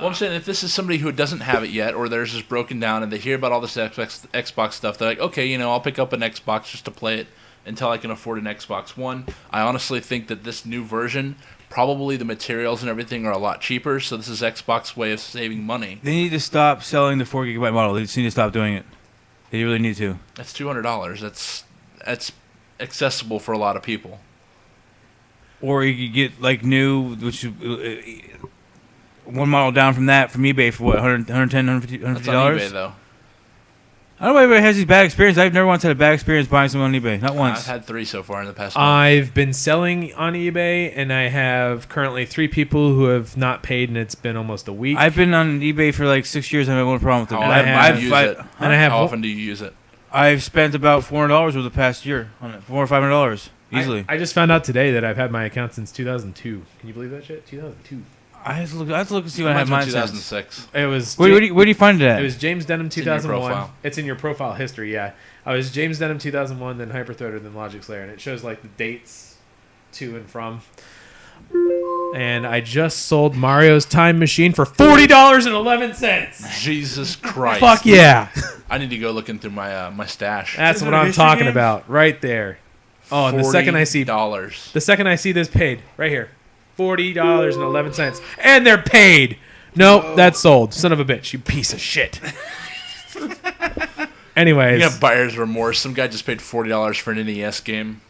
Well, I'm saying if this is somebody who doesn't have it yet, or theirs is broken down, and they hear about all this Xbox stuff, they're like, okay, I'll pick up an Xbox just to play it until I can afford an Xbox One. I honestly think that this new version, probably the materials and everything are a lot cheaper, so this is Xbox's way of saving money. They need to stop selling the 4 gigabyte model. They just need to stop doing it. They really need to. That's $200. That's accessible for a lot of people. Or you could get like new, which one model down from that from eBay for what, $110, $150? That's on eBay, though. I don't know why everybody has these bad experiences. I've never once had a bad experience buying something on eBay. Not once. I've had 3 so far in the past month. I've been selling on eBay, and I have currently 3 people who have not paid, and it's been almost a week. I've been on eBay for like 6 years. I have no problem with it. How often do you use it? I've spent about $400 over the past year on it. $400 or $500 easily. I just found out today that I've had my account since 2002. Can you believe that shit? 2002. I have to look and see when I had mine. 2006. It was. Where do you find it at? It was James Denham 2001. It's in your profile history. Yeah, I was James Denham 2001, then Hyperthreader, then Logic Slayer, and it shows like the dates to and from. And I just sold Mario's Time Machine for $40.11. Jesus Christ! Fuck yeah! I need to go looking through my stash. That's what I'm talking about, right there. Oh, and the second I see this paid, right here, $40.11, and they're paid. Nope, that's sold. Son of a bitch, you piece of shit. Anyways, you got buyer's remorse. Some guy just paid $40 for an NES game.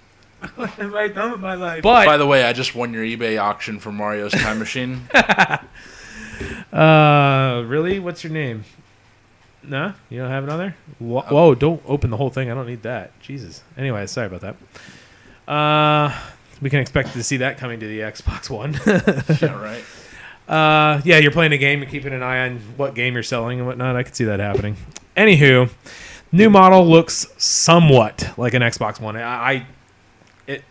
What have I done with my life? But by the way, I just won your eBay auction for Mario's Time Machine. Really? What's your name? No, you don't have it on there. Whoa! Don't open the whole thing. I don't need that. Jesus. Anyway, sorry about that. We can expect to see that coming to the Xbox One. Yeah, right. Yeah, you're playing a game and keeping an eye on what game you're selling and whatnot. I could see that happening. Anywho, new model looks somewhat like an Xbox One. It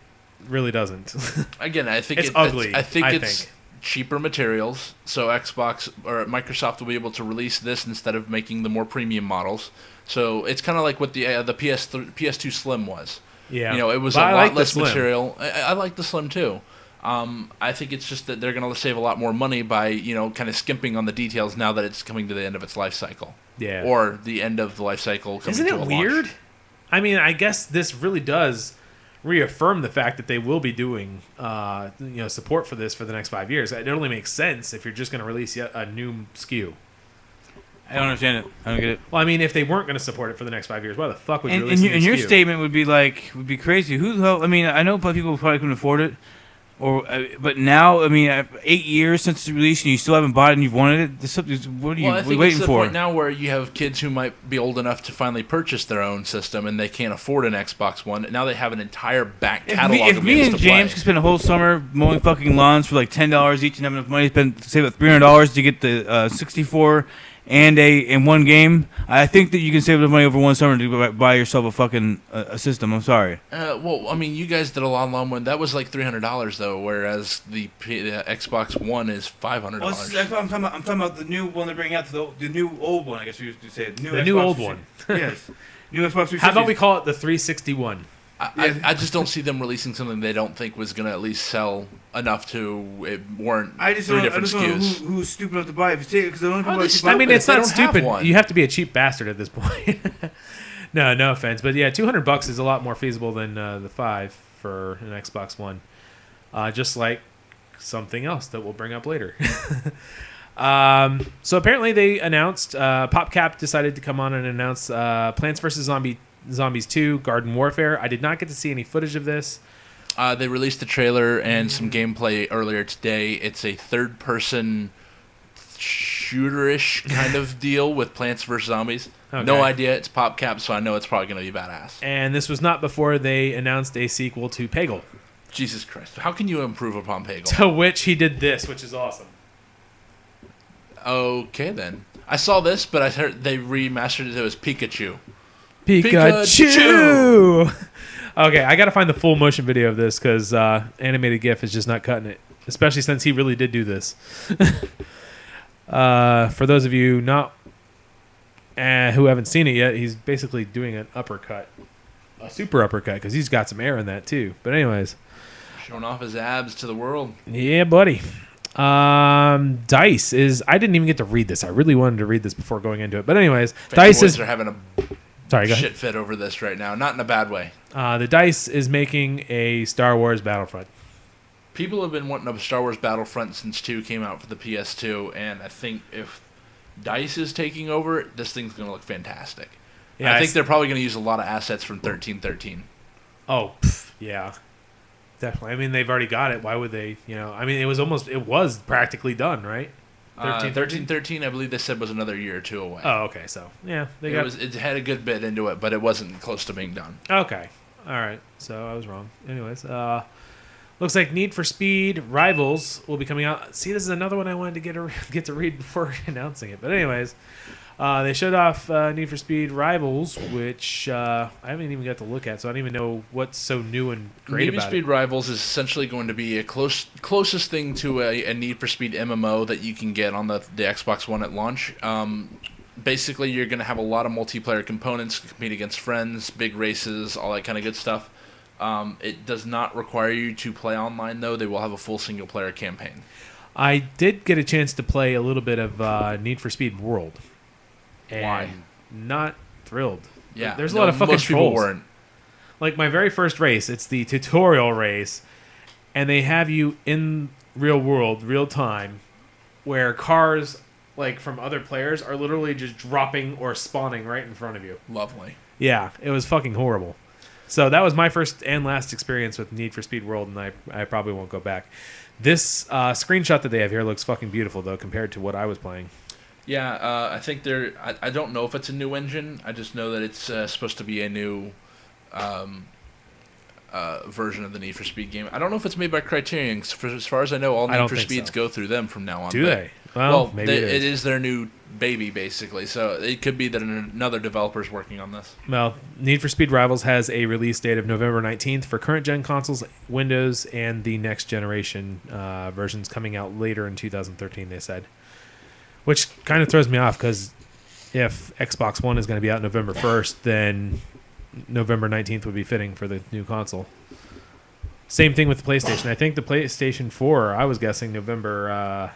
really doesn't. Again, I think it's ugly. I think it's cheaper materials, so Xbox or Microsoft will be able to release this instead of making the more premium models. So it's kind of like what the PS2 Slim was. Yeah, it was a lot less material. I like the Slim too. I think it's just that they're going to save a lot more money by kind of skimping on the details now that it's coming to the end of its life cycle. Yeah, or the end of the life cycle. Isn't it weird? I mean, I guess this really does reaffirm the fact that they will be doing support for this for the next 5 years. It only makes sense if you're just going to release yet a new SKU. I don't understand it. I don't get it. Well, I mean, if they weren't going to support it for the next 5 years, why the fuck would you release and your SKU? statement would be crazy. Who the hell? I mean, I know people probably couldn't afford it, but now, I mean, 8 years since the release, and you still haven't bought it, and you've wanted it. What are you I think waiting it's for? The point now where you have kids who might be old enough to finally purchase their own system, and they can't afford an Xbox One. Now they have an entire back catalog. If me and James could spend a whole summer mowing fucking lawns for like $10 each, and have enough money to save up $300 to get the 64 and one game, I think that you can save enough money over one summer to buy yourself a fucking a system. I'm sorry. Well, I mean, you guys did a lawn one. That was like $300 though, whereas the Xbox One is $500. Well, I'm talking about the new one they're bringing out, the new old one. I guess we used to say the new old one. Yes, new Xbox 360. How about we call it the 361? I just don't see them releasing something they don't think was going to at least sell enough to warrant three different SKUs. Know who's stupid enough to buy it. If you because the only people I mean, it's not stupid. You have to be a cheap bastard at this point. No offense, but yeah, $200 is a lot more feasible than the $5 for an Xbox One. Just like something else that we'll bring up later. So apparently they announced PopCap decided to come on and announce Plants vs. Zombies 2 Garden Warfare. I did not get to see any footage of this. They released the trailer and some gameplay earlier today. It's a third-person shooter-ish kind of deal with Plants vs. Zombies. Okay. No idea. It's PopCap, so I know it's probably going to be badass. And this was not before they announced a sequel to Peggle. Jesus Christ. How can you improve upon Peggle? To which he did this, which is awesome. Okay, then. I saw this, but I heard they remastered it as Pikachu. Pikachu! Okay, I got to find the full motion video of this because animated GIF is just not cutting it, especially since he really did do this. For those of you who haven't seen it yet, he's basically doing an uppercut, a super uppercut, because he's got some air in that too. But anyways, showing off his abs to the world. Yeah, buddy. Dice is. I didn't even get to read this. I really wanted to read this before going into it. But anyways, Dice are having a sorry, go shit ahead. fit over this right now. Not in a bad way. The Dice is making a Star Wars Battlefront. People have been wanting a Star Wars Battlefront since 2 came out for the PS2, and I think if Dice is taking over, this thing's going to look fantastic. Yeah, I think they're probably going to use a lot of assets from 1313. Oh, yeah. Definitely. I mean, they've already got it. Why would they, I mean, it was practically done, right? 1313, I believe they said was another year or 2 away. Oh, okay. So, yeah. It had a good bit into it, but it wasn't close to being done. Okay. All right. So, I was wrong. Anyways, looks like Need for Speed Rivals will be coming out. See, this is another one I wanted to get to read before announcing it. But anyways, they showed off Need for Speed Rivals, which I haven't even got to look at, so I don't even know what's so new and great about it. Need for Speed Rivals is essentially going to be a closest thing to a Need for Speed MMO that you can get on the Xbox One at launch. Basically, you're going to have a lot of multiplayer components, compete against friends, big races, all that kind of good stuff. It does not require you to play online, though. They will have a full single-player campaign. I did get a chance to play a little bit of Need for Speed World. And why? Not thrilled. Yeah, there's a lot of fucking most people trolls. weren't. Like my very first race, it's the tutorial race, and they have you in real world, real time, where cars like from other players are literally just dropping or spawning right in front of you. Lovely. Yeah, it was fucking horrible. So that was my first and last experience with Need for Speed World, and I probably won't go back. This screenshot that they have here looks fucking beautiful, though, compared to what I was playing. Yeah, I think they're... I don't know if it's a new engine. I just know that it's supposed to be a new version of the Need for Speed game. I don't know if it's made by Criterion. As far as I know, all Need for Speeds go through them from now on. Do they? Well, maybe it is their new baby, basically. So it could be that another developer's working on this. Well, Need for Speed Rivals has a release date of November 19th for current-gen consoles, Windows, and the next-generation versions coming out later in 2013, they said. Which kind of throws me off, because if Xbox One is going to be out November 1st, then November 19th would be fitting for the new console. Same thing with the PlayStation. I think the PlayStation 4, I was guessing November...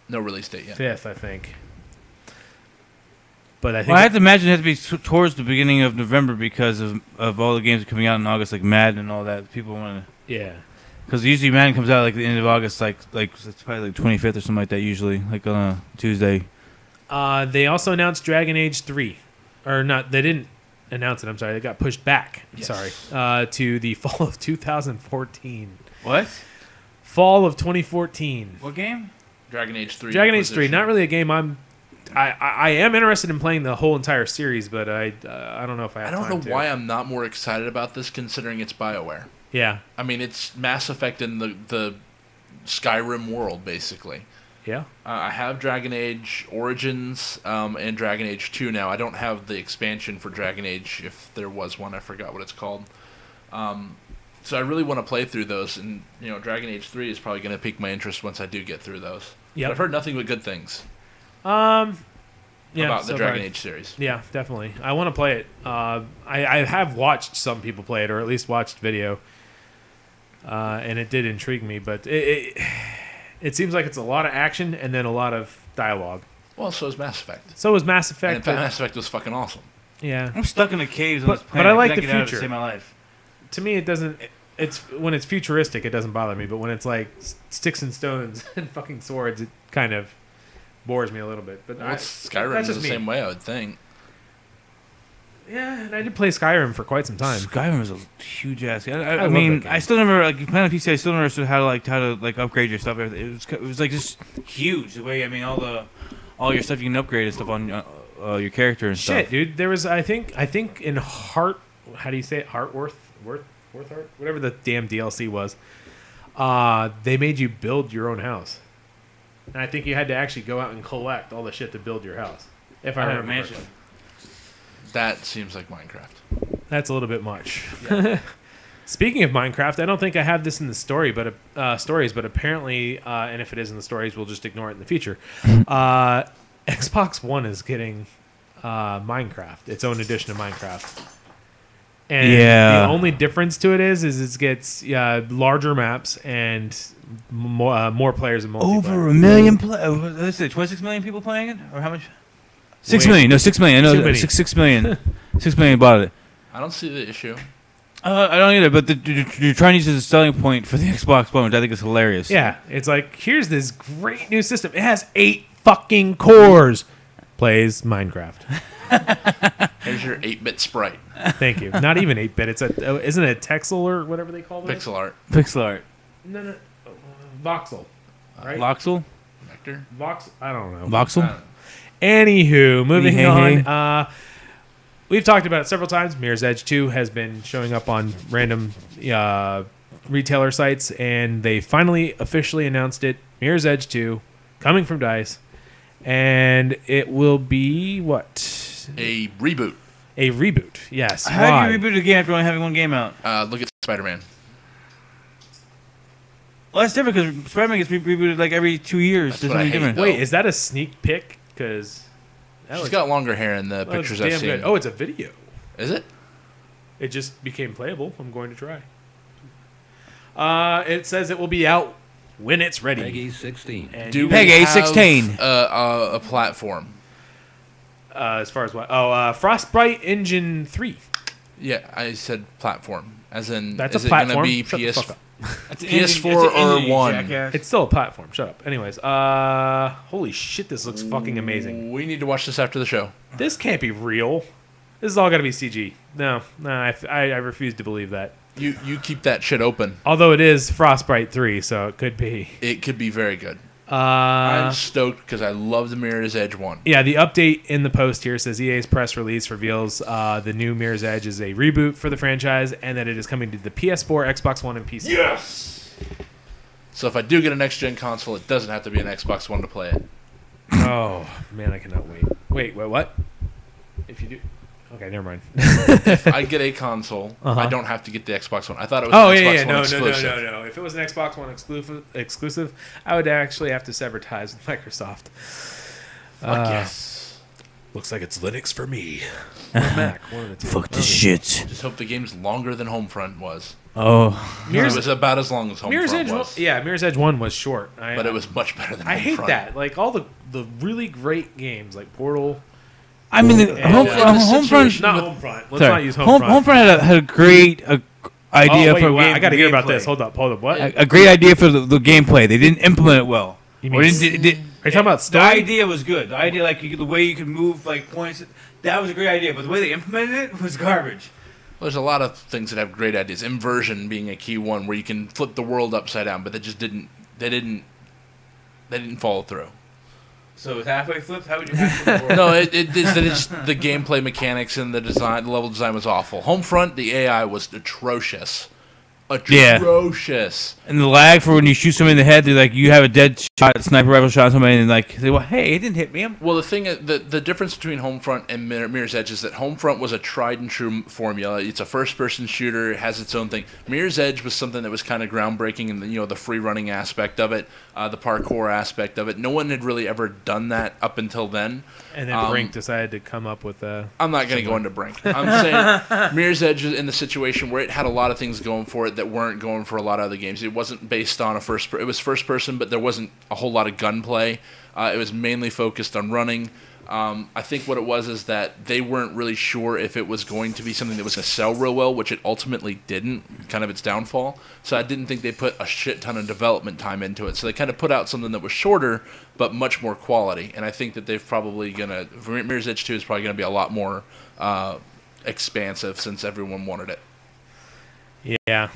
no release date yet. 5th, I think. But I think I have to imagine it has to be towards the beginning of November because of all the games coming out in August, like Madden and all that. People want to... Yeah. Because usually Madden comes out like the end of August, like it's probably like 25th or something like that usually, like on a Tuesday. They also announced Dragon Age 3. Or not, they didn't announce it, I'm sorry. They got pushed back, to the fall of 2014. What? Fall of 2014. What game? Dragon Age 3. Dragon Age 3, not really a game I am interested in playing the whole entire series, but I don't know if I have time to. I don't know why I'm not more excited about this, considering it's BioWare. Yeah. I mean, it's Mass Effect in the Skyrim world, basically. Yeah. I have Dragon Age Origins and Dragon Age 2 now. I don't have the expansion for Dragon Age, if there was one. I forgot what it's called. So I really want to play through those, and Dragon Age 3 is probably going to pique my interest once I do get through those. Yeah. I've heard nothing but good things. About the Dragon Age series. Yeah, definitely. I want to play it. I have watched some people play it, or at least watched video, and it did intrigue me. But it seems like it's a lot of action and then a lot of dialogue. Well, so is Mass Effect. So is Mass Effect. And Mass Effect was fucking awesome. Yeah, I'm stuck in the caves on this but planet. I like the get out of it future. to save my life. To me, it doesn't. It's when it's futuristic, it doesn't bother me. But when it's like sticks and stones and fucking swords, it kind of bores me a little bit. But Skyrim is the same way, I would think. Yeah, and I did play Skyrim for quite some time. Skyrim is a huge ass. I mean, I still never playing on PC. I still never understood how to upgrade your stuff. It was like just huge. The way all your stuff you can upgrade and stuff on your character and stuff. Shit, dude. There was I think in how do you say it? Heartworth, whatever the damn DLC was. They made you build your own house, and I think you had to actually go out and collect all the shit to build your house. If I remember correctly. That seems like Minecraft. That's a little bit much. Yeah. Speaking of Minecraft, I don't think I have this in the story, but stories. But apparently, and if it is in the stories, we'll just ignore it in the future. Xbox One is getting Minecraft, its own edition of Minecraft. And Yeah. the only difference to it is it gets larger maps and more players in multiplayer. Over a million let's say 26 million people playing it, or how much? 6 Wait. million. No, 6 million. I Too know many. 6 million. 6 million bought it. I don't see the issue. I don't either, but you're trying to use it as a selling point for the Xbox One, which I think is hilarious. Yeah, it's like, here's this great new system. It has 8 fucking cores. Plays Minecraft. Here's your 8-bit sprite. Thank you. Not even 8-bit. Isn't it Texel or whatever they call it? Pixel art. Pixel art. No. Voxel. Right? Voxel? Vector. Vox. I don't know. Voxel? Anywho, moving Hey. on. We've talked about it several times. Mirror's Edge 2 has been showing up on random retailer sites, and they finally officially announced it. Mirror's Edge 2, coming from DICE, and it will be what? A reboot. A reboot. Yes. How Why? do you reboot a game after only having one game out? Look at Spider-Man. Well, that's different because Spider-Man gets rebooted like every 2 years. That's There's what I something hate, different. though. Wait, is that a sneak pick? Because She's got longer hair in the pictures I've seen. Oh, it's a video. Is it? It just became playable. I'm going to try. It says it will be out when it's ready. Peggy 16. And Do we Peggy have 16. a platform? as far as what? Oh, Frostbite Engine 3. Yeah, I said platform. As in, That's is a it going to platform. be Shut the fuck PS? up. PS4 or 1? It's still a platform. Shut up. Anyways, holy shit, this looks fucking amazing. We need to watch this after the show. This can't be real. This is all got to be CG. No, I refuse to believe that. You keep that shit open. Although it is Frostbite 3, so it could be. It could be very good. I'm Uh, stoked because I love the Mirror's Edge 1. yeah, the update in the post here says EA's press release reveals the new Mirror's Edge is a reboot for the franchise and that it is coming to the PS4, Xbox One, and PC. Yes! So if I do get a next-gen console, it doesn't have to be an Xbox One to play it. Oh, man, I cannot wait. Wait, what? If you do... Okay, never mind. If I get a console, Uh-huh. I don't have to get the Xbox One. I thought it was Oh, an yeah, Xbox yeah, One no. exclusive. If it was an Xbox One exclusive, I would actually have to sever ties with Microsoft. Fuck yes. Looks like it's Linux for me. Or Mac, one of the two. Fuck this shit. Just hope the game's longer than Homefront was. Oh. It was about as long as Mirror's Homefront Edge, was. Yeah, Mirror's Edge 1 was short. But it was much better than I Homefront. hate that. Like, all the really great games, like Portal... I mean, And, Homefront. Not Homefront. Let's Sorry. not use Homefront. Homefront had a great idea Oh, wait, for wait, game. I got to hear about gameplay. this. Hold up. What? A great idea for the gameplay. They didn't implement it well. You Or mean didn't- Are you talking about the story? idea was good. The idea, like the way you could move like points, that was a great idea. But the way they implemented it was garbage. There's a lot of things that have great ideas. Inversion being a key one, where you can flip the world upside down, but they didn't follow through. So it was halfway flipped. How would you halfway the world? No, it's the gameplay mechanics and the design. The level design was awful. Homefront, the AI was atrocious. Yeah. Atrocious. And the lag for when you shoot somebody in the head, they're like, you have a dead shot, sniper rifle shot somebody, and like, they well, hey, it didn't hit me. Well, the difference between Homefront and Mirror's Edge is that Homefront was a tried and true formula. It's a first-person shooter, it has its own thing. Mirror's Edge was something that was kind of groundbreaking in the free running aspect of it, the parkour aspect of it. No one had really ever done that up until then. And then Brink decided to come up with a... I'm not going to go into Brink. I'm saying Mirror's Edge is in the situation where it had a lot of things going for it that weren't going for a lot of other games. It wasn't based on it was first person, but there wasn't a whole lot of gunplay. It was mainly focused on running. I think what it was is that they weren't really sure if it was going to be something that was going to sell real well, which it ultimately didn't, kind of its downfall. So I didn't think they put a shit ton of development time into it. So they kind of put out something that was shorter, but much more quality. And I think that they've probably Mirror's Edge 2 is probably going to be a lot more expansive since everyone wanted it. Yeah.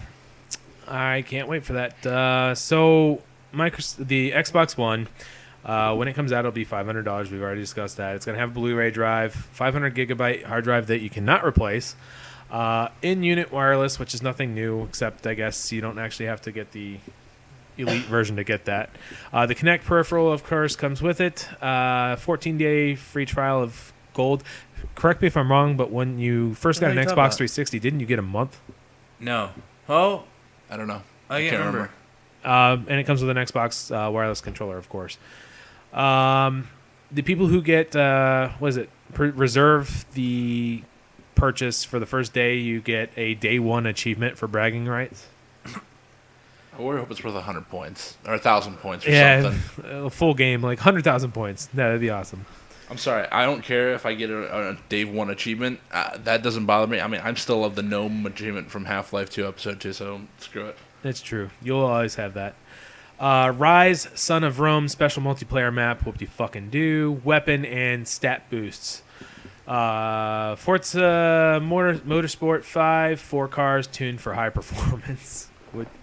I can't wait for that. So, the Xbox One, when it comes out, it'll be $500. We've already discussed that. It's going to have a Blu-ray drive, 500 gigabyte hard drive that you cannot replace, in-unit wireless, which is nothing new, except I guess you don't actually have to get the Elite version to get that. The Kinect peripheral, of course, comes with it. 14-day free trial of Gold. Correct me if I'm wrong, but when you first got an What are you Xbox talking about? 360, didn't you get a month? No. Oh, I don't know. I can't remember. And it comes with an Xbox wireless controller, of course. The people who get reserve the purchase for the first day, you get a day one achievement for bragging rights. I hope it's worth 100 points or 1,000 points or Yeah, something. a full game, like 100,000 points. That'd be awesome. I'm sorry. I don't care if I get a day one achievement. That doesn't bother me. I mean, I'm still of the gnome achievement from Half-Life 2 Episode 2, so screw it. It's true. You'll always have that. Rise, Son of Rome, special multiplayer map. Whoop de fucking do. Weapon and stat boosts. Forza Motorsport 5, 4 cars tuned for high performance.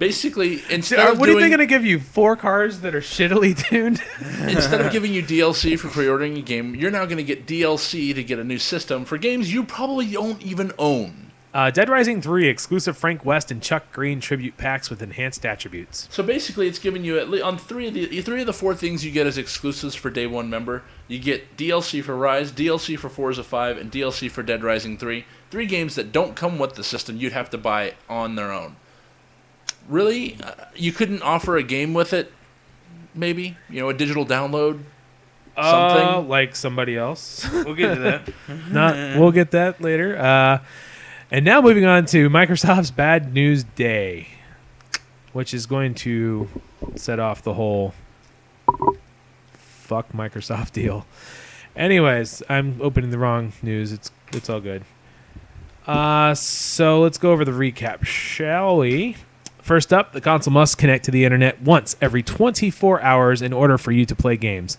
Basically, instead What of are they going to give you? 4 cars that are shittily tuned? instead of giving you DLC for pre-ordering a game, you're now going to get DLC to get a new system for games you probably don't even own. Dead Rising 3, exclusive Frank West and Chuck Green tribute packs with enhanced attributes. So basically, it's giving you at least on three of the 4 things you get as exclusives for Day One member. You get DLC for Rise, DLC for Forza 5, and DLC for Dead Rising 3. 3 games that don't come with the system; you'd have to buy on their own. Really, you couldn't offer a game with it? Maybe a digital download. Something like somebody else. We'll get to that. We'll get that later. And now moving on to Microsoft's Bad News Day, which is going to set off the whole fuck Microsoft deal. Anyways, I'm opening the wrong news. It's all good. So let's go over the recap, shall we? First up, the console must connect to the internet once every 24 hours in order for you to play games.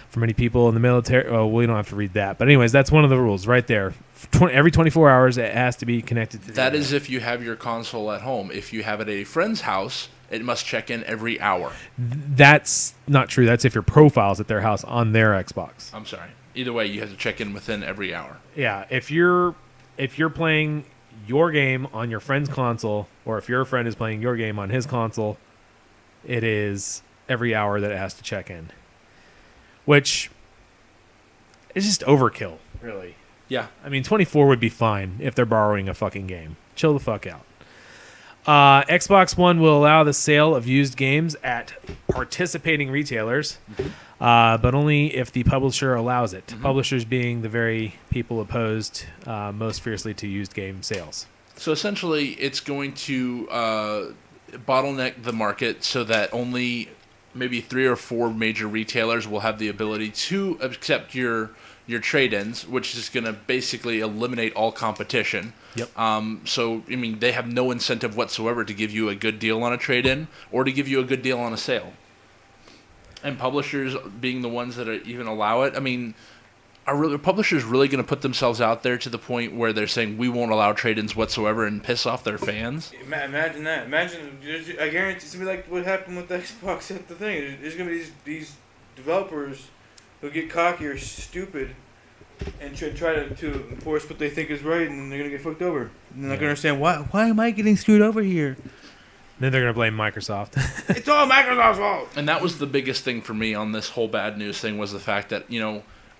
For many people in the military, we don't have to read that. But anyways, that's one of the rules right there. Every 24 hours, it has to be connected to the That internet. is if you have your console at home. If you have it at a friend's house, it must check in every hour. That's not true. That's if your profile's at their house on their Xbox. I'm sorry. Either way, you have to check in within every hour. Yeah, if you're playing your game on your friend's console, or if your friend is playing your game on his console, it is every hour that it has to check in. Which is just overkill, really. Yeah. I mean, 24 would be fine if they're borrowing a fucking game. Chill the fuck out. Xbox One will allow the sale of used games at participating retailers, but only if the publisher allows it. Publishers being the very people opposed most fiercely to used game sales. So essentially, it's going to bottleneck the market so that only maybe 3 or 4 major retailers will have the ability to accept your trade-ins, which is going to basically eliminate all competition. Yep. So, I mean, they have no incentive whatsoever to give you a good deal on a trade-in or to give you a good deal on a sale. And publishers being the ones that even allow it, I mean, are publishers really going to put themselves out there to the point where they're saying we won't allow trade-ins whatsoever and piss off their fans? Imagine that. I guarantee it's going to be like what happened with the Xbox at the thing. There's going to be these developers who get cocky or stupid and try to enforce what they think is right, and then they're going to get fucked over. And they're not going to understand, why am I getting screwed over here? Then they're going to blame Microsoft. It's all Microsoft's fault. And that was the biggest thing for me on this whole bad news thing was the fact that,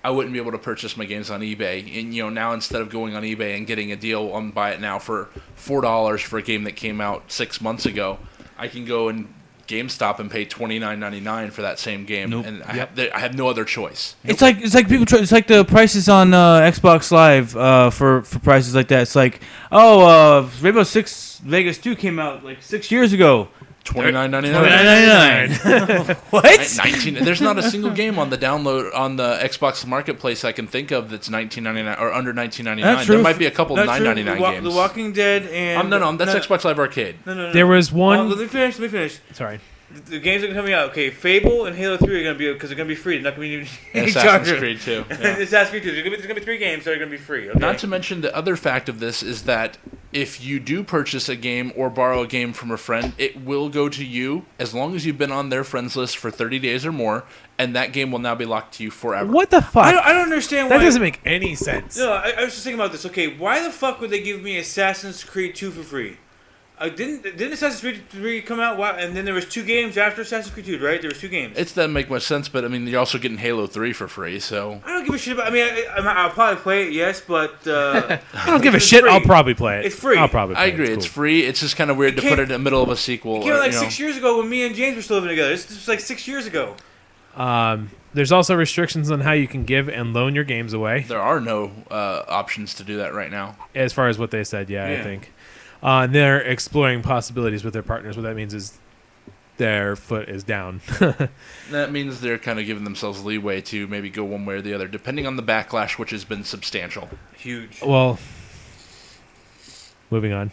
I wouldn't be able to purchase my games on eBay. And, now instead of going on eBay and getting a deal on buy it now for $4 for a game that came out 6 months ago, I can go and GameStop and pay $29.99 for that same game. Nope. And I have no other choice. It's like people. It's like the prices on Xbox Live for prices like that. It's like, Rainbow Six Vegas 2 came out like 6 years ago. $29.99. What? 19. There's not a single game on the download on the Xbox Marketplace I can think of that's $19.99 or under $19.99. There might be a couple $9.99 games. The Walking Dead and no, that's Xbox Live Arcade. No. There was one. Let me finish. Sorry. The games that are coming out. Okay, Fable and Halo 3 are going to be because they're going to be free. They're not going to be And Assassin's Creed 2. Yeah. Assassin's Creed 2. There's going to be 3 games that are going to be free. Okay? Not to mention the other fact of this is that if you do purchase a game or borrow a game from a friend, it will go to you as long as you've been on their friends list for 30 days or more, and that game will now be locked to you forever. What the fuck? I don't understand why. That doesn't make any sense. No, I was just thinking about this. Okay, why the fuck would they give me Assassin's Creed 2 for free? Didn't Assassin's Creed 3 come out? And then there was 2 games after Assassin's Creed 2, right? There was 2 games. It doesn't make much sense, but I mean, you're also getting Halo 3 for free, so... I don't give a shit about... I mean, I'll probably play it, yes, but... I don't give a shit. Free. I'll probably play it. It's free. I'll probably play I agree, it. it's free. It's just kind of weird to put it in the middle of a sequel. It came out like 6 years ago when me and James were still living together. This was like 6 years ago. There's also restrictions on how you can give and loan your games away. There are no options to do that right now. As far as what they said, I Yeah. think. And they're exploring possibilities with their partners. What that means is their foot is down. That means they're kind of giving themselves leeway to maybe go one way or the other, depending on the backlash, which has been substantial. Huge. Well, moving on.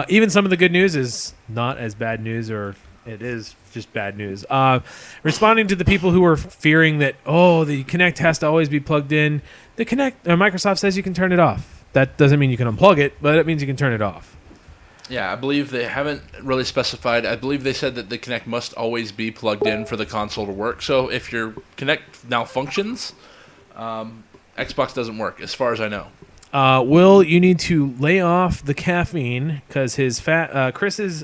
Even some of the good news is not as bad news, or it is just bad news. Responding to the people who were fearing that, the Kinect has to always be plugged in, the Kinect, Microsoft says you can turn it off. That doesn't mean you can unplug it, but it means you can turn it off. Yeah, I believe they haven't really specified. I believe they said that the Kinect must always be plugged in for the console to work. So if your Kinect malfunctions, Xbox doesn't work, as far as I know. Will, you need to lay off the caffeine because Chris's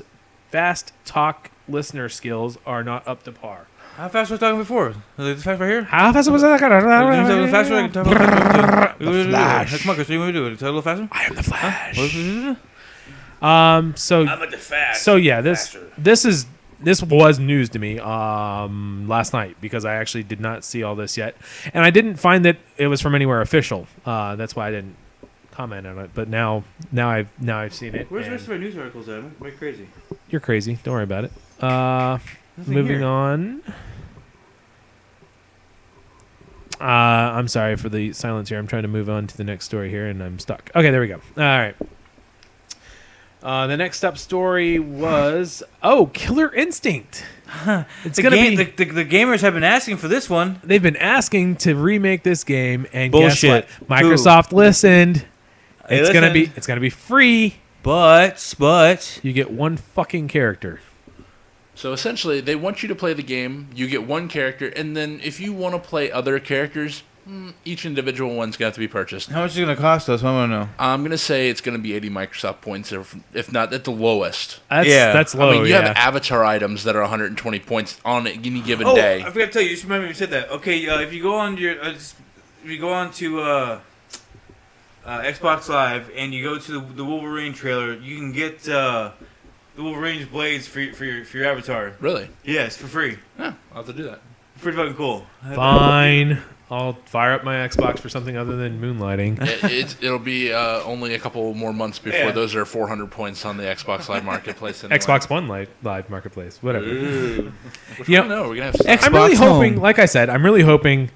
fast talk listener skills are not up to par. How fast was I talking before? Like this fast right here? How fast was that? Can you talk a little faster? I can talk a little faster. The Flash. Come on, Chris, what do you want to do? Talk a little faster? I am the Flash. Huh? So I'm at the fast. So yeah, this was news to me last night because I actually did not see all this yet, and I didn't find that it was from anywhere official. That's why I didn't comment on it. But now I've seen it. Where's the rest of our news articles at? We're crazy. You're crazy. Don't worry about it. Moving on. I'm sorry for the silence here. I'm trying to move on to the next story here, and I'm stuck. Okay, there we go. All right. The next up story was Killer Instinct. It's the gonna game, be. the gamers have been asking for this one. They've been asking to remake this game, and Bullshit. guess what? Microsoft listened. Hey, It's listen. gonna be free. But You get one fucking character. So essentially, they want you to play the game. You get one character, and then if you want to play other characters, each individual one's going to have to be purchased. how much is it gonna cost us? I want to know. I'm going to say it's going to be 80 Microsoft points, if not at the lowest. That's low. I mean, you yeah. have avatar items that are 120 points on any given Oh, day. I forgot to tell you. You just remember you said that. Okay, if you go on to Xbox Live and you go to the Wolverine trailer, you can get the Wolverine's blades for your avatar. Really? Yes, for free. Yeah, I'll have to do that. Pretty fucking cool. Fine. I'll fire up my Xbox for something other than moonlighting. It'll be only a couple more months before Yeah. those are 400 points on the Xbox Live Marketplace. Anyway. Xbox One Live Marketplace, whatever. Which You we don't know. We're going to have X- I'm really Xbox hoping, Home. like I said, I'm really hoping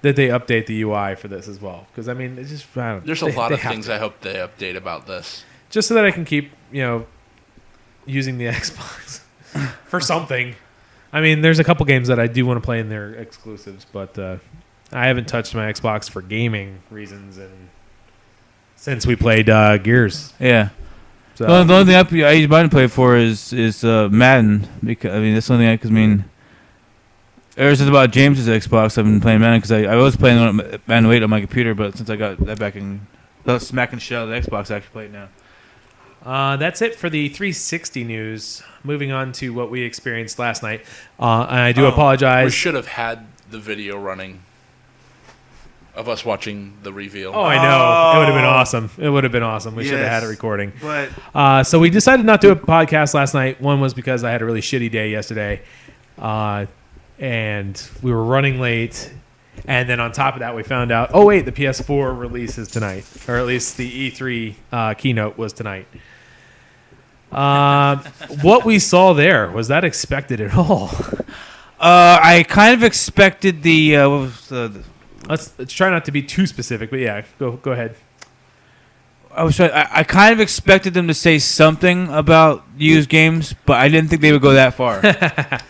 that they update the UI for this as well. Because I mean, it's just I don't, There's a they- lot they of have things to. I hope they update about this. Just so that I can keep using the Xbox for something. I mean, there's a couple games that I do want to play in their exclusives, but I haven't touched my Xbox for gaming reasons and since we played Gears. Yeah. So The only thing I use mine to play for is Madden. Because that's the only thing. Because I mean, ever since about James's Xbox, I've been playing Madden. Because I was playing Madden 8 on my computer, but since I got that back in, smacking shit out of the Xbox, I actually play it now. that's it for the 360 news. Moving on to what we experienced last night. And I do We apologize. should have had the video running of us watching the reveal. Oh, I know. It would have been awesome. It would have been awesome. We should have had it Yes. recording. But So we decided not to do a podcast last night. One was because I had a really shitty day yesterday. And we were running late. And then on top of that, we found out, oh, wait, the PS4 release is tonight. Or at least the E3 keynote was tonight. What we saw there, was that expected at all? I kind of expected the what was the Let's try not to be too specific, but yeah, go ahead. I kind of expected them to say something about used games, but I didn't think they would go that far.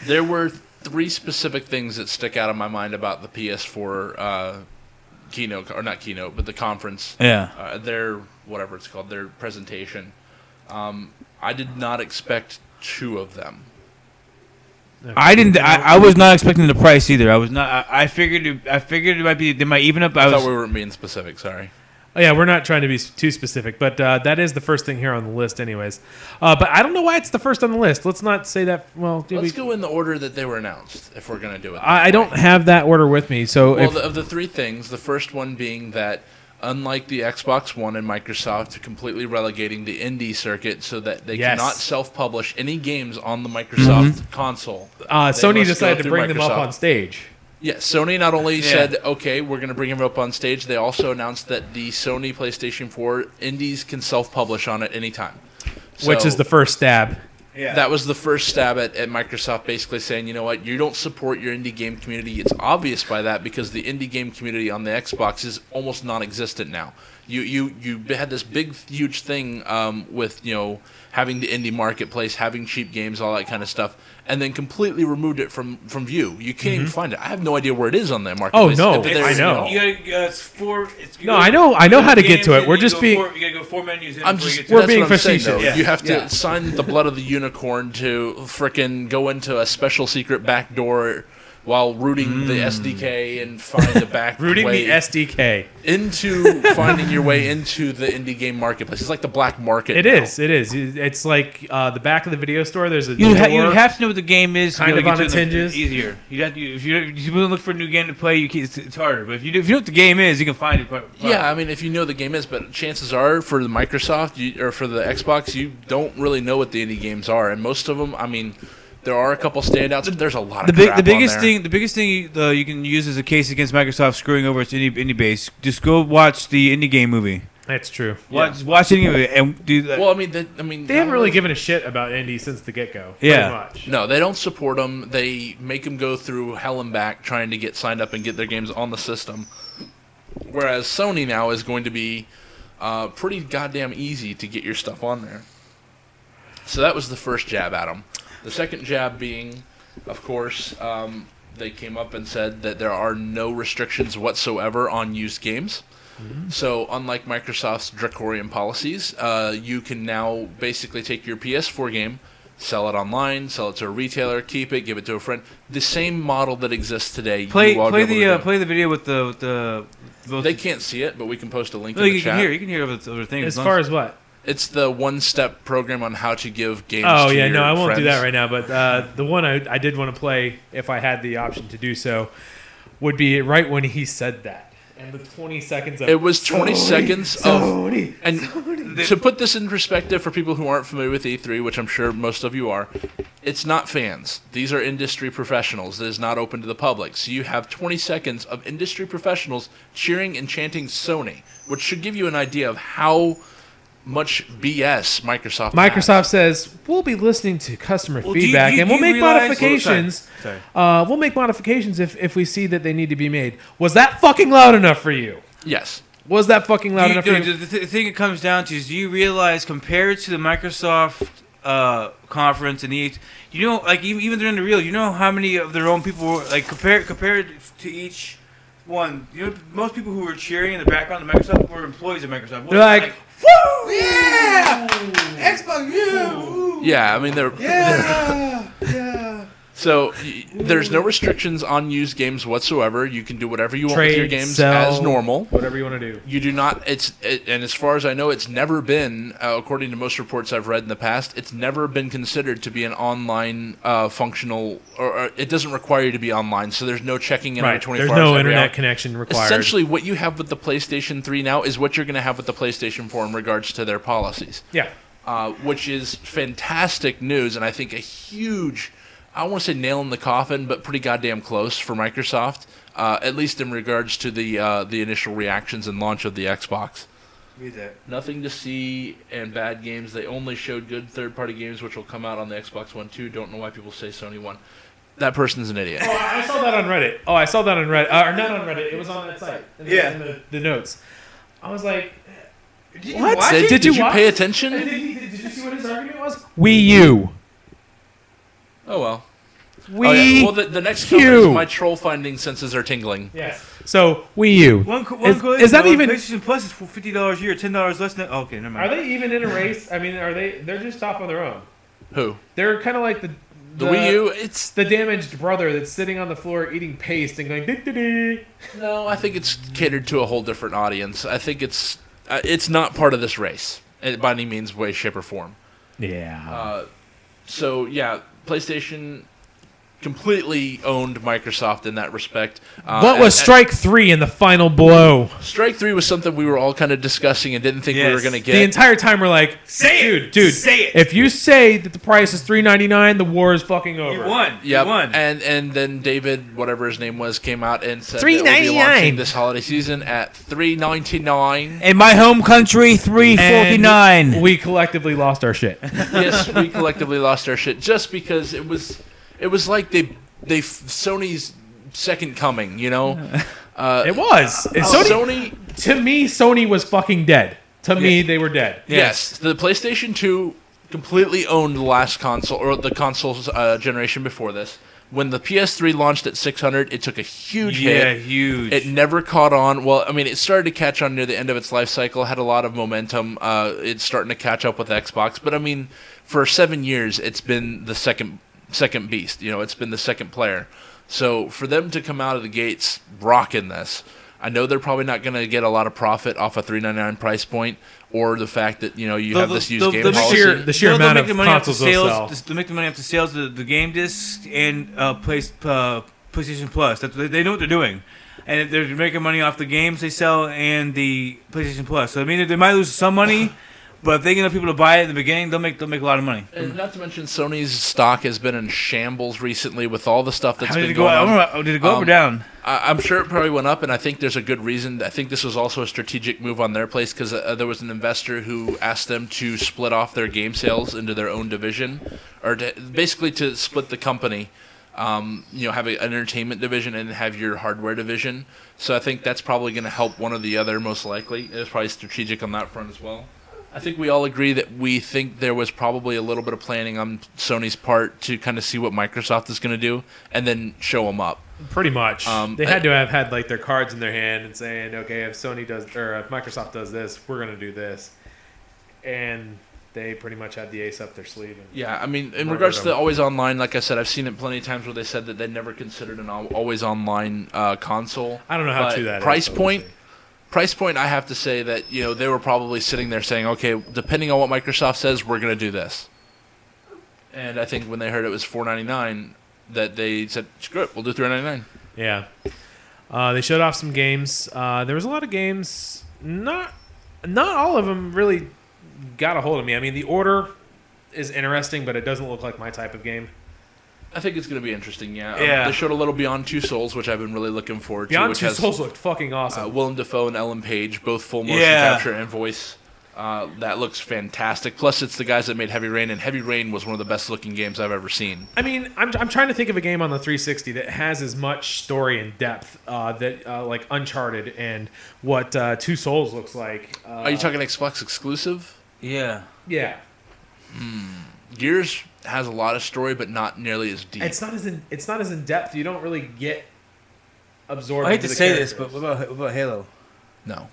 There were three specific things that stick out in my mind about the PS4 keynote, or not keynote, but the conference. Yeah. Their, whatever it's called, their presentation. I did not expect two of them. I didn't. I was not expecting the price either. I was not. I figured. I figured it might be. They might even up. I thought we weren't being specific. Sorry. Oh, yeah, we're not trying to be too specific, but that is the first thing here on the list anyways. But I don't know why it's the first on the list. Let's not say that. Well, Let's go in the order that they were announced, if we're going to do it. I don't have that order with me. So Well, if, of the three things, the first one being that unlike the Xbox One and Microsoft completely relegating the indie circuit so that they Yes. cannot self-publish any games on the Microsoft console. Sony must decided go to through bring them up Microsoft. on stage. Yeah, Sony not only Yeah. said, okay, we're going to bring him up on stage, they also announced that the Sony PlayStation 4 indies can self-publish on it anytime. Which is So the first stab. Yeah. that was the first stab at Microsoft basically saying, you know what, you don't support your indie game community. It's obvious by that because the indie game community on the Xbox is almost non-existent now. You had this big, huge thing with, having the indie marketplace, having cheap games, all that kind of stuff, and then completely removed it from view. You can't even find it. I have no idea where it is on that marketplace. no, If there's- I know. You gotta, it's four. It's, No, I know how to get to it. We're just being. You gotta go 4 menus in I'm before you just get to We're that's it. being what I'm saying, facetious. though. Yeah. You have to Yeah. sign the blood of the unicorn to frickin' go into a special secret back door while rooting the SDK and find the back Rooting way the SDK. into finding your way into the indie game marketplace. It's like the black market. It now. is. It is. It's like the back of the video store. There's a You door. have to know what the game is. to Kind be able of to on get to its it hinges. Easier. If you look for a new game to play, it's harder. But if you know what the game is, you can find it. Yeah, I mean, if you know the game is, but chances are for the Microsoft or for the Xbox, you don't really know what the indie games are, and most of them, I mean, there are a couple standouts, but there's a lot of crap The biggest on there. thing, you can use as a case against Microsoft screwing over its indie base. Just go watch the indie game movie. That's true. Watch the indie movie and do that. Well, I mean, They haven't really given a shit about indie since the get-go. Yeah. Pretty much. No, they don't support them. They make them go through hell and back trying to get signed up and get their games on the system. Whereas Sony now is going to be pretty goddamn easy to get your stuff on there. So that was the first jab at them. The second jab being, of course, they came up and said that there are no restrictions whatsoever on used games. So unlike Microsoft's draconian policies, you can now basically take your PS4 game, sell it online, sell it to a retailer, keep it, give it to a friend. The same model that exists today. play you ought to be able to do. play the video with the. They can't see it, but we can post a link No, in the you can chat. hear. You can hear over the thing. As far as what? It's the one-step program on how to give games Oh to yeah, your no, I won't do friends. that right now. But the one I did want to play, if I had the option to do so, would be right when he said that, and the 20 seconds. Of It was 20 seconds of... Sony. And to put this in perspective for people who aren't familiar with E3, which I'm sure most of you are, it's not fans. These are industry professionals. That is not open to the public. So you have 20 seconds of industry professionals cheering and chanting Sony, which should give you an idea of how much BS Microsoft has. says we'll be listening to customer Well, do you- feedback do you- and we'll do you make realize- modifications. Sorry. We'll make modifications if we see that they need to be made. Was that fucking loud enough for you? Yes. Was that fucking loud enough for you? The thing it comes down to is, do you realize compared to the Microsoft conference and the, like even during the real, how many of their own people were like compared to each one. Most people who were cheering in the background of Microsoft were employees of Microsoft. They're like, "Woo, yeah, Xbox, yeah, woo. Yeah, I mean, they're... yeah, yeah." So there's no restrictions on used games whatsoever. You can do whatever you want with your Trade, games sell. as normal. whatever you want to do. You do not. And as far as I know, it's never been, according to most reports I've read in the past, it's never been considered to be an online functional, or it doesn't require you to be online. So there's no checking in every Right. 24 There's hours. no every internet hour. connection required. Essentially, what you have with the PlayStation 3 now is what you're going to have with the PlayStation 4 in regards to their policies. Yeah. Which is fantastic news, and I think a huge, I don't want to say nail in the coffin, but pretty goddamn close for Microsoft, at least in regards to the initial reactions and launch of the Xbox. Read that. Nothing to see and bad games. They only showed good third-party games, which will come out on the Xbox One too. Don't know why people say Sony One. That person's an idiot. Oh, I saw that on Reddit. Or not on Reddit. It was on that site. In the notes. I was like, what? watch Did, it? did you watch pay it? attention? Did you see what his argument was? Wii U. Oh well. Wii Oh, yeah. Well, the next comment U. is my troll finding senses are tingling. Yes. So Wii U. Is that even? PlayStation Plus is for $50 a year, $10 less than. Okay, never mind. Are they even in a race? I mean, are they? They're just off on their own. Who? They're kind of like the Wii U? It's the damaged brother that's sitting on the floor eating paste and going. "Dee-dee-dee." no. I think it's catered to a whole different audience. I think it's not part of this race by any means, way, shape, or form. Yeah. So yeah, PlayStation completely owned Microsoft in that respect. What was Strike 3 in the final blow? Strike 3 was something we were all kind of discussing and didn't think we were going to get. The entire time we're like, dude, say it. If you say that the price is $3.99, the war is fucking over. You won. Yep. You won. And then David, whatever his name was, came out and said $3.99 that we'll be launching this holiday season at $3.99. In my home country, $3.49. And we collectively lost our shit. Yes, we collectively lost our shit just because it was like Sony's second coming, you know. It was. Sony. To me, Sony was fucking dead. To me, they were dead. Yes, the PlayStation 2 completely owned the last console, or the consoles generation before this. When the PS3 launched at 600, it took a huge hit. Yeah, huge. It never caught on. Well, I mean, it started to catch on near the end of its life cycle, had a lot of momentum. It's starting to catch up with Xbox. But, I mean, for 7 years, it's been the second beast. You know, it's been the second player. So for them to come out of the gates rocking this, I know they're probably not going to get a lot of profit off a $3.99 price point, or the fact that you have this used game policy. The sheer amount of consoles they'll sell. They'll make the money off the sales of the game discs and PlayStation Plus. They know what they're doing, and they're making money off the games they sell and the PlayStation Plus. So I mean, they might lose some money. But if they get enough people to buy it in the beginning, they'll make a lot of money. And not to mention, Sony's stock has been in shambles recently with all the stuff that's How been going on. Did it go up or down? I'm sure it probably went up, and I think there's a good reason. I think this was also a strategic move on their place because there was an investor who asked them to split off their game sales into their own division, or basically to split the company. Have an entertainment division and have your hardware division. So I think that's probably going to help one or the other, most likely. It was probably strategic on that front as well. I think we all agree that we think there was probably a little bit of planning on Sony's part to kind of see what Microsoft is going to do and then show them up. Pretty much. They had to have had like their cards in their hand and saying, okay, if Sony does or if Microsoft does this, we're going to do this. And they pretty much had the ace up their sleeve. Yeah, I mean, in regards to the always online, like I said, I've seen it plenty of times where they said that they never considered an always online console. I don't know how true that is. Price point, I have to say that they were probably sitting there saying, okay, depending on what Microsoft says, we're going to do this. And I think when they heard it was $4.99, that they said, screw it, we'll do $3.99. Yeah. They showed off some games. There was a lot of games. Not all of them really got a hold of me. I mean, The Order is interesting, but it doesn't look like my type of game. I think it's going to be interesting, yeah. They showed a little Beyond Two Souls, which I've been really looking forward to. Beyond Two Souls looked fucking awesome. Willem Dafoe and Ellen Page, both full motion capture and voice. That looks fantastic. Plus, it's the guys that made Heavy Rain, and Heavy Rain was one of the best-looking games I've ever seen. I mean, I'm trying to think of a game on the 360 that has as much story and depth like Uncharted and what Two Souls looks like. Are you talking Xbox exclusive? Yeah. Yeah. Gears has a lot of story, but not nearly as deep. It's not as in depth. You don't really get absorbed. I hate to say this, but what about Halo? No.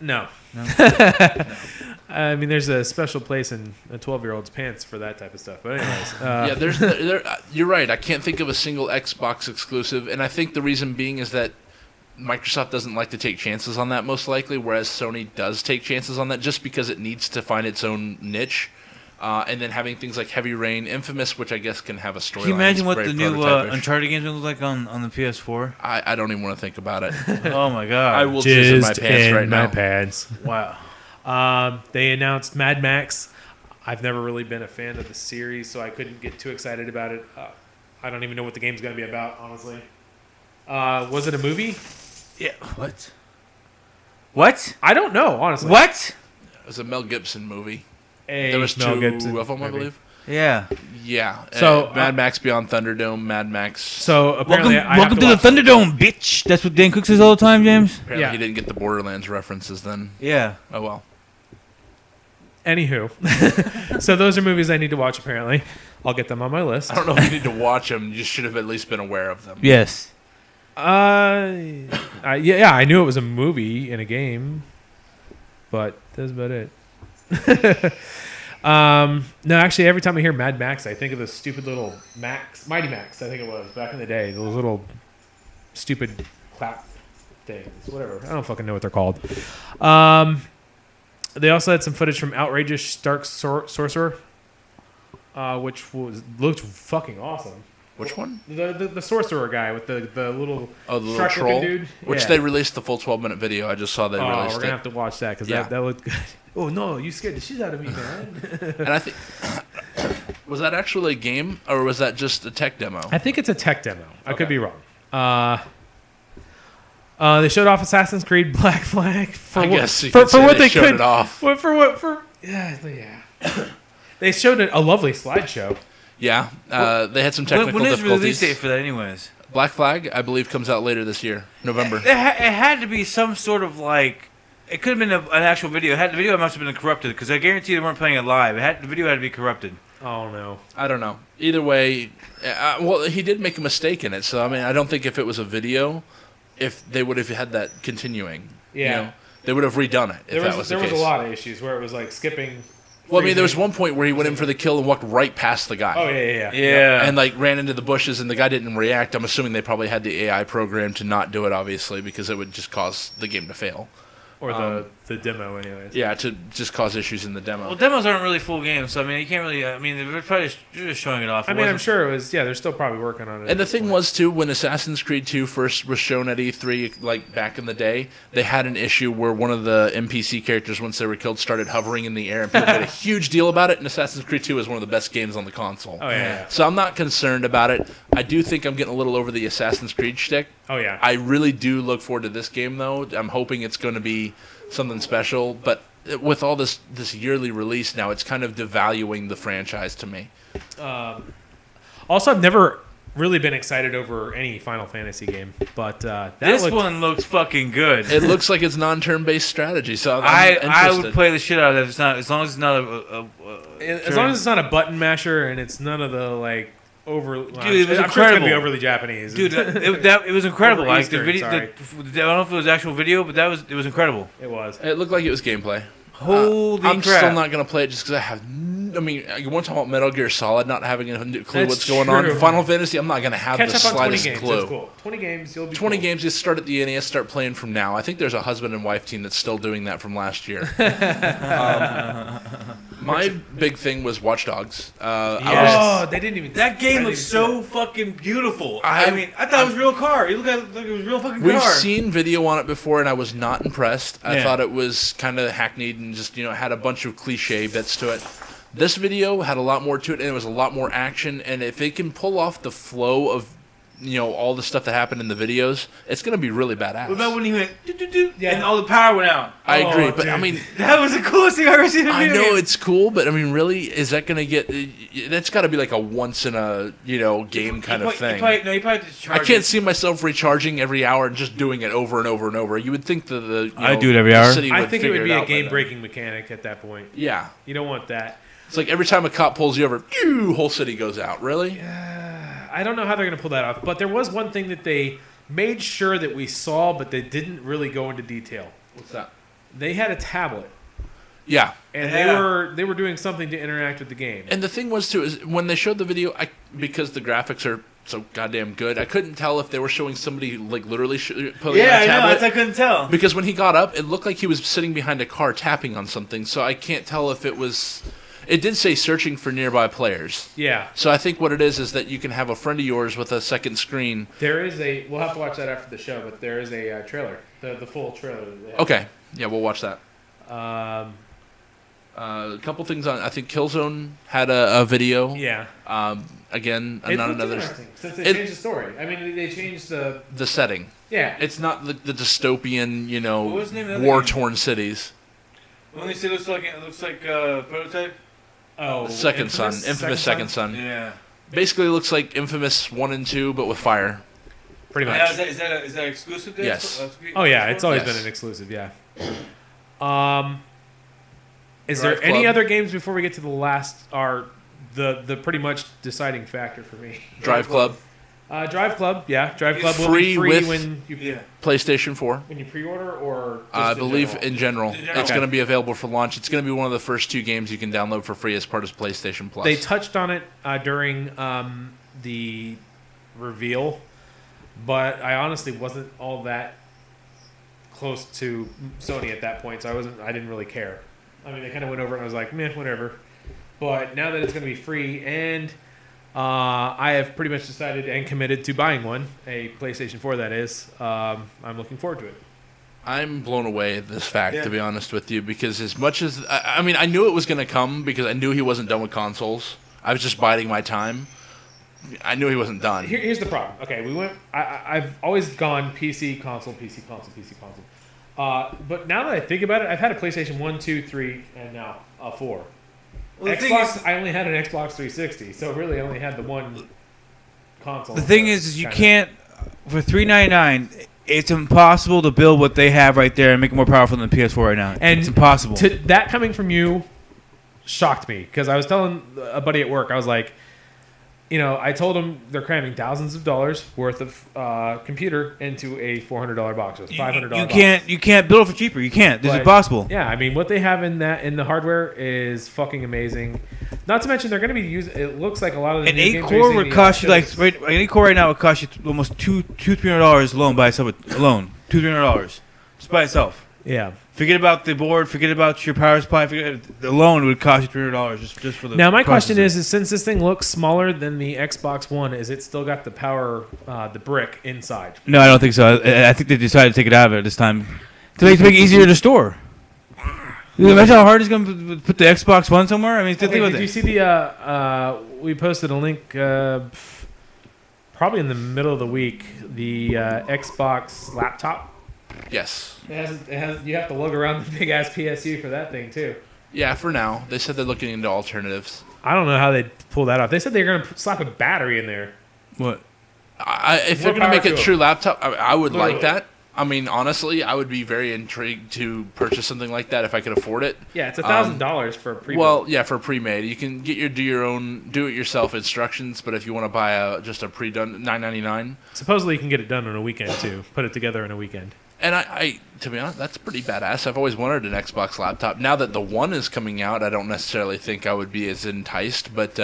I mean, there's a special place in a 12-year-old's pants for that type of stuff. But anyways, you're right. I can't think of a single Xbox exclusive, and I think the reason being is that Microsoft doesn't like to take chances on that, most likely, whereas Sony does take chances on that just because it needs to find its own niche. And then having things like Heavy Rain, Infamous, which I guess can have a story. Can you imagine what the new Uncharted games will look like on the PS4? I don't even want to think about it. Oh my god! I will jizz in my pants right now. My pants. Wow. They announced Mad Max. I've never really been a fan of the series, so I couldn't get too excited about it. I don't even know what the game's going to be about, honestly. Was it a movie? Yeah. What? I don't know, honestly. What? It was a Mel Gibson movie. There was two of them, I believe. Yeah. Yeah. So Mad Max Beyond Thunderdome, Mad Max. So apparently, welcome to the Thunderdome, bitch. That's what Dan Cook says all the time, James. Apparently, he didn't get the Borderlands references then. Yeah. Oh well. Anywho, so those are movies I need to watch. Apparently, I'll get them on my list. I don't know if you need to watch them. You should have at least been aware of them. Yes. Yeah, I knew it was a movie in a game, but that's about it. No, actually, every time I hear Mad Max, I think of the stupid little Mighty Max. I think it was back in the day. Those little stupid clap things, whatever. I don't fucking know what they're called. They also had some footage from Outrageous Stark Sorcerer, which looked fucking awesome. Which one? The sorcerer guy with the little Oh, the little shark-looking troll, dude. which Yeah. they released the full 12-minute video. I just saw they Oh, released we're gonna it, have to watch that because Yeah. that looked good. Oh no, you scared the shit out of me, man. and I think was that actually a game or was that just a tech demo? I think it's a tech demo. I could Okay. be wrong. They showed off Assassin's Creed Black Flag for I what, guess you for, could for say what they showed could. it off. Yeah. They showed a lovely slideshow. Yeah, they had some When technical is the release difficulties. date for that, anyways? Black Flag, I believe, comes out later this year, November. It had to be some sort of like. It could have been an actual video. The video must have been corrupted because I guarantee they weren't playing it live. The video had to be corrupted. Oh no. I don't know. Either way, well, he did make a mistake in it. So I mean, I don't think if it was a video, if they would have had that continuing, Yeah. they would have redone it. If that was the there was case. a lot of issues where it was like skipping. Well, I mean, there was freezing. one point where he went in for the kill and walked right past the guy. Oh yeah. Yeah. And like ran into the bushes, and the guy didn't react. I'm assuming they probably had the AI program to not do it, obviously, because it would just cause the game to fail. Or the demo, anyways. Yeah, to just cause issues in the demo. Well, demos aren't really full games, so I mean, you can't really. I mean, they're probably just showing it off. I mean, I'm sure it was. Yeah, they're still probably working on it. And the thing was too, when Assassin's Creed 2 first was shown at E3, like back in the day, they had an issue where one of the NPC characters, once they were killed, started hovering in the air, and people made a huge deal about it. And Assassin's Creed 2 is one of the best games on the console. Oh yeah. So I'm not concerned about it. I do think I'm getting a little over the Assassin's Creed shtick. Oh yeah. I really do look forward to this game, though. I'm hoping it's going to be something special. But with all this yearly release now, it's kind of devaluing the franchise to me. Also, I've never really been excited over any Final Fantasy game, but This one looks fucking good. It looks like it's non-turn-based strategy, so I'm I interested. would play the shit out of it. It's not, as long as it's not as long as it's not a button masher and it's none of the like over. Dude, it was I'm sure it's gonna incredible. be overly Japanese. dude. It was incredible. Over Like the Eastern, video, sorry. I don't know if it was actual video, but it was incredible. It was. It looked like it was gameplay. Holy I'm crap! still not going to play it just because I have... I mean, you want to talk about Metal Gear Solid not having a clue That's what's going true. on? Final Fantasy, I'm not going to have Catch the up on 20 slightest games. clue. That's cool. 20 games, you'll be 20 cool. games, just start at the NES, start playing from now. I think there's a husband and wife team that's still doing that from last year. My big thing was Watch Dogs. Oh, they didn't even. That I game didn't looks even so fucking beautiful. I- I mean, I thought it was a real car. It looked like it was a real fucking We've car. seen video on it before, and I was not impressed. I Yeah. thought it was kind of hackneyed and just, had a bunch of cliche bits to it. This video had a lot more to it, and it was a lot more action. And if it can pull off the flow of, all the stuff that happened in the videos, it's going to be really badass. What about when he went doo-doo-doo, Yeah. and all the power went out? I Oh, agree, but I dude. mean, That was the coolest thing I've ever seen in a I video know game. it's cool, but I mean, really, is that going to get? That's got to be like a once in a game kind of thing. You probably just charge I can't it. see myself recharging every hour and just doing it over and over and over. You would think that the I do it every hour. city I would think it would figure be a out by then. game-breaking mechanic at that point. Yeah, You don't want that. it's like every time a cop pulls you over, phew, whole city goes out. Really? I don't know how they're going to pull that off, but there was one thing that they made sure that we saw, but they didn't really go into detail. What's that? They had a tablet, Yeah. and Yeah. they were doing something to interact with the game. And the thing was too is when they showed the video, because the graphics are so goddamn good, I couldn't tell if they were showing somebody like literally pulling Yeah, on a I know. tablet. I couldn't tell. Because when he got up, it looked like he was sitting behind a car tapping on something. So I can't tell if it was. It did say searching for nearby players. Yeah, So I think what it is that you can have a friend of yours with a second screen. there is a. We'll have to watch that after the show, but there is a trailer, the full trailer. That they have. Okay. Yeah, we'll watch that. Um, A couple things on. I think Killzone had a video. yeah. Again, It not looked another. interesting since they it- changed the story. I mean, they changed the. The setting. Yeah. It's not the dystopian, What was the name of the other war-torn cities. When they say it looks like prototype. Oh, Second Son, infamous Second Son. Yeah. Basically, it looks like Infamous 1 and 2, but with fire. Pretty Now, much. is that exclusive? to Yes. Oh yeah, it's always Yes. been an exclusive. Yeah. Is Drive there any Club. other games before we get to the last? Are the pretty much deciding factor for me? Drive Club, Drive Club, yeah. Drive Club will Free be free with- when you Yeah. PlayStation 4. pre-order or just I in believe general? in general, In general. it's Okay. going to be available for launch. It's going to be one of the first 2 games you can download for free as part of PlayStation Plus. They touched on it during the reveal, but I honestly wasn't all that close to Sony at that point, so I didn't really care. I mean, they kind of went over it and I was like, meh, whatever. But now that it's going to be free, and I have pretty much decided and committed to buying one, a PlayStation 4 that is. I'm looking forward to it. I'm blown away at this fact, to be honest with you, because as much as I mean, I knew it was going to come because I knew he wasn't done with consoles. I was just biding my time. I knew he wasn't done. Here's the problem. Okay, we went. I've always gone PC, console, PC, console, PC, console. But now that I think about it, I've had a PlayStation 1, 2, 3, and now a 4. Well, Xbox, I only had an Xbox 360, so really I only had the one console. The thing is you can't for $399. It's impossible to build what they have right there and make it more powerful than the PS4 right now. And it's impossible. That coming from you shocked me because I was telling a buddy at work, I was like, I told them they're cramming thousands of dollars worth of computer into a $400 box. It was $500. You can't build it for cheaper. You can't. It's impossible. Yeah, I mean, what they have in the hardware is fucking amazing. Not to mention they're going to be using. It looks like a lot of the an 8-core would cost you an 8-core right now would cost you almost $300 alone by itself. $300 just by itself. Yeah. Forget about the board. Forget about your power supply. The loan would cost you $300 just for the. Now my question is since this thing looks smaller than the Xbox One, is it still got the power, the brick inside? No, I don't think so. I think they decided to take it out of it this time to make it easier to store. Imagine how hard it's going to put the Xbox One somewhere. I mean, think about did you see the? We posted a link, probably in the middle of the week. The Xbox laptop. Yes. It has. You have to lug around the big ass PSU for that thing too. Yeah, for now. They said they're looking into alternatives. I don't know how they pull that off. They said they're going to slap a battery in there. What? If they're going to make a true laptop, I would like that. I mean, honestly, I would be very intrigued to purchase something like that if I could afford it. Yeah, it's $1,000 for a pre-made. Well, yeah, for pre-made, you can do your own do-it-yourself instructions. But if you want to buy just a pre-done $9.99, supposedly you can get it done in a weekend too. Put it together in a weekend. And I, to be honest, that's pretty badass. I've always wanted an Xbox laptop. Now that the One is coming out, I don't necessarily think I would be as enticed, but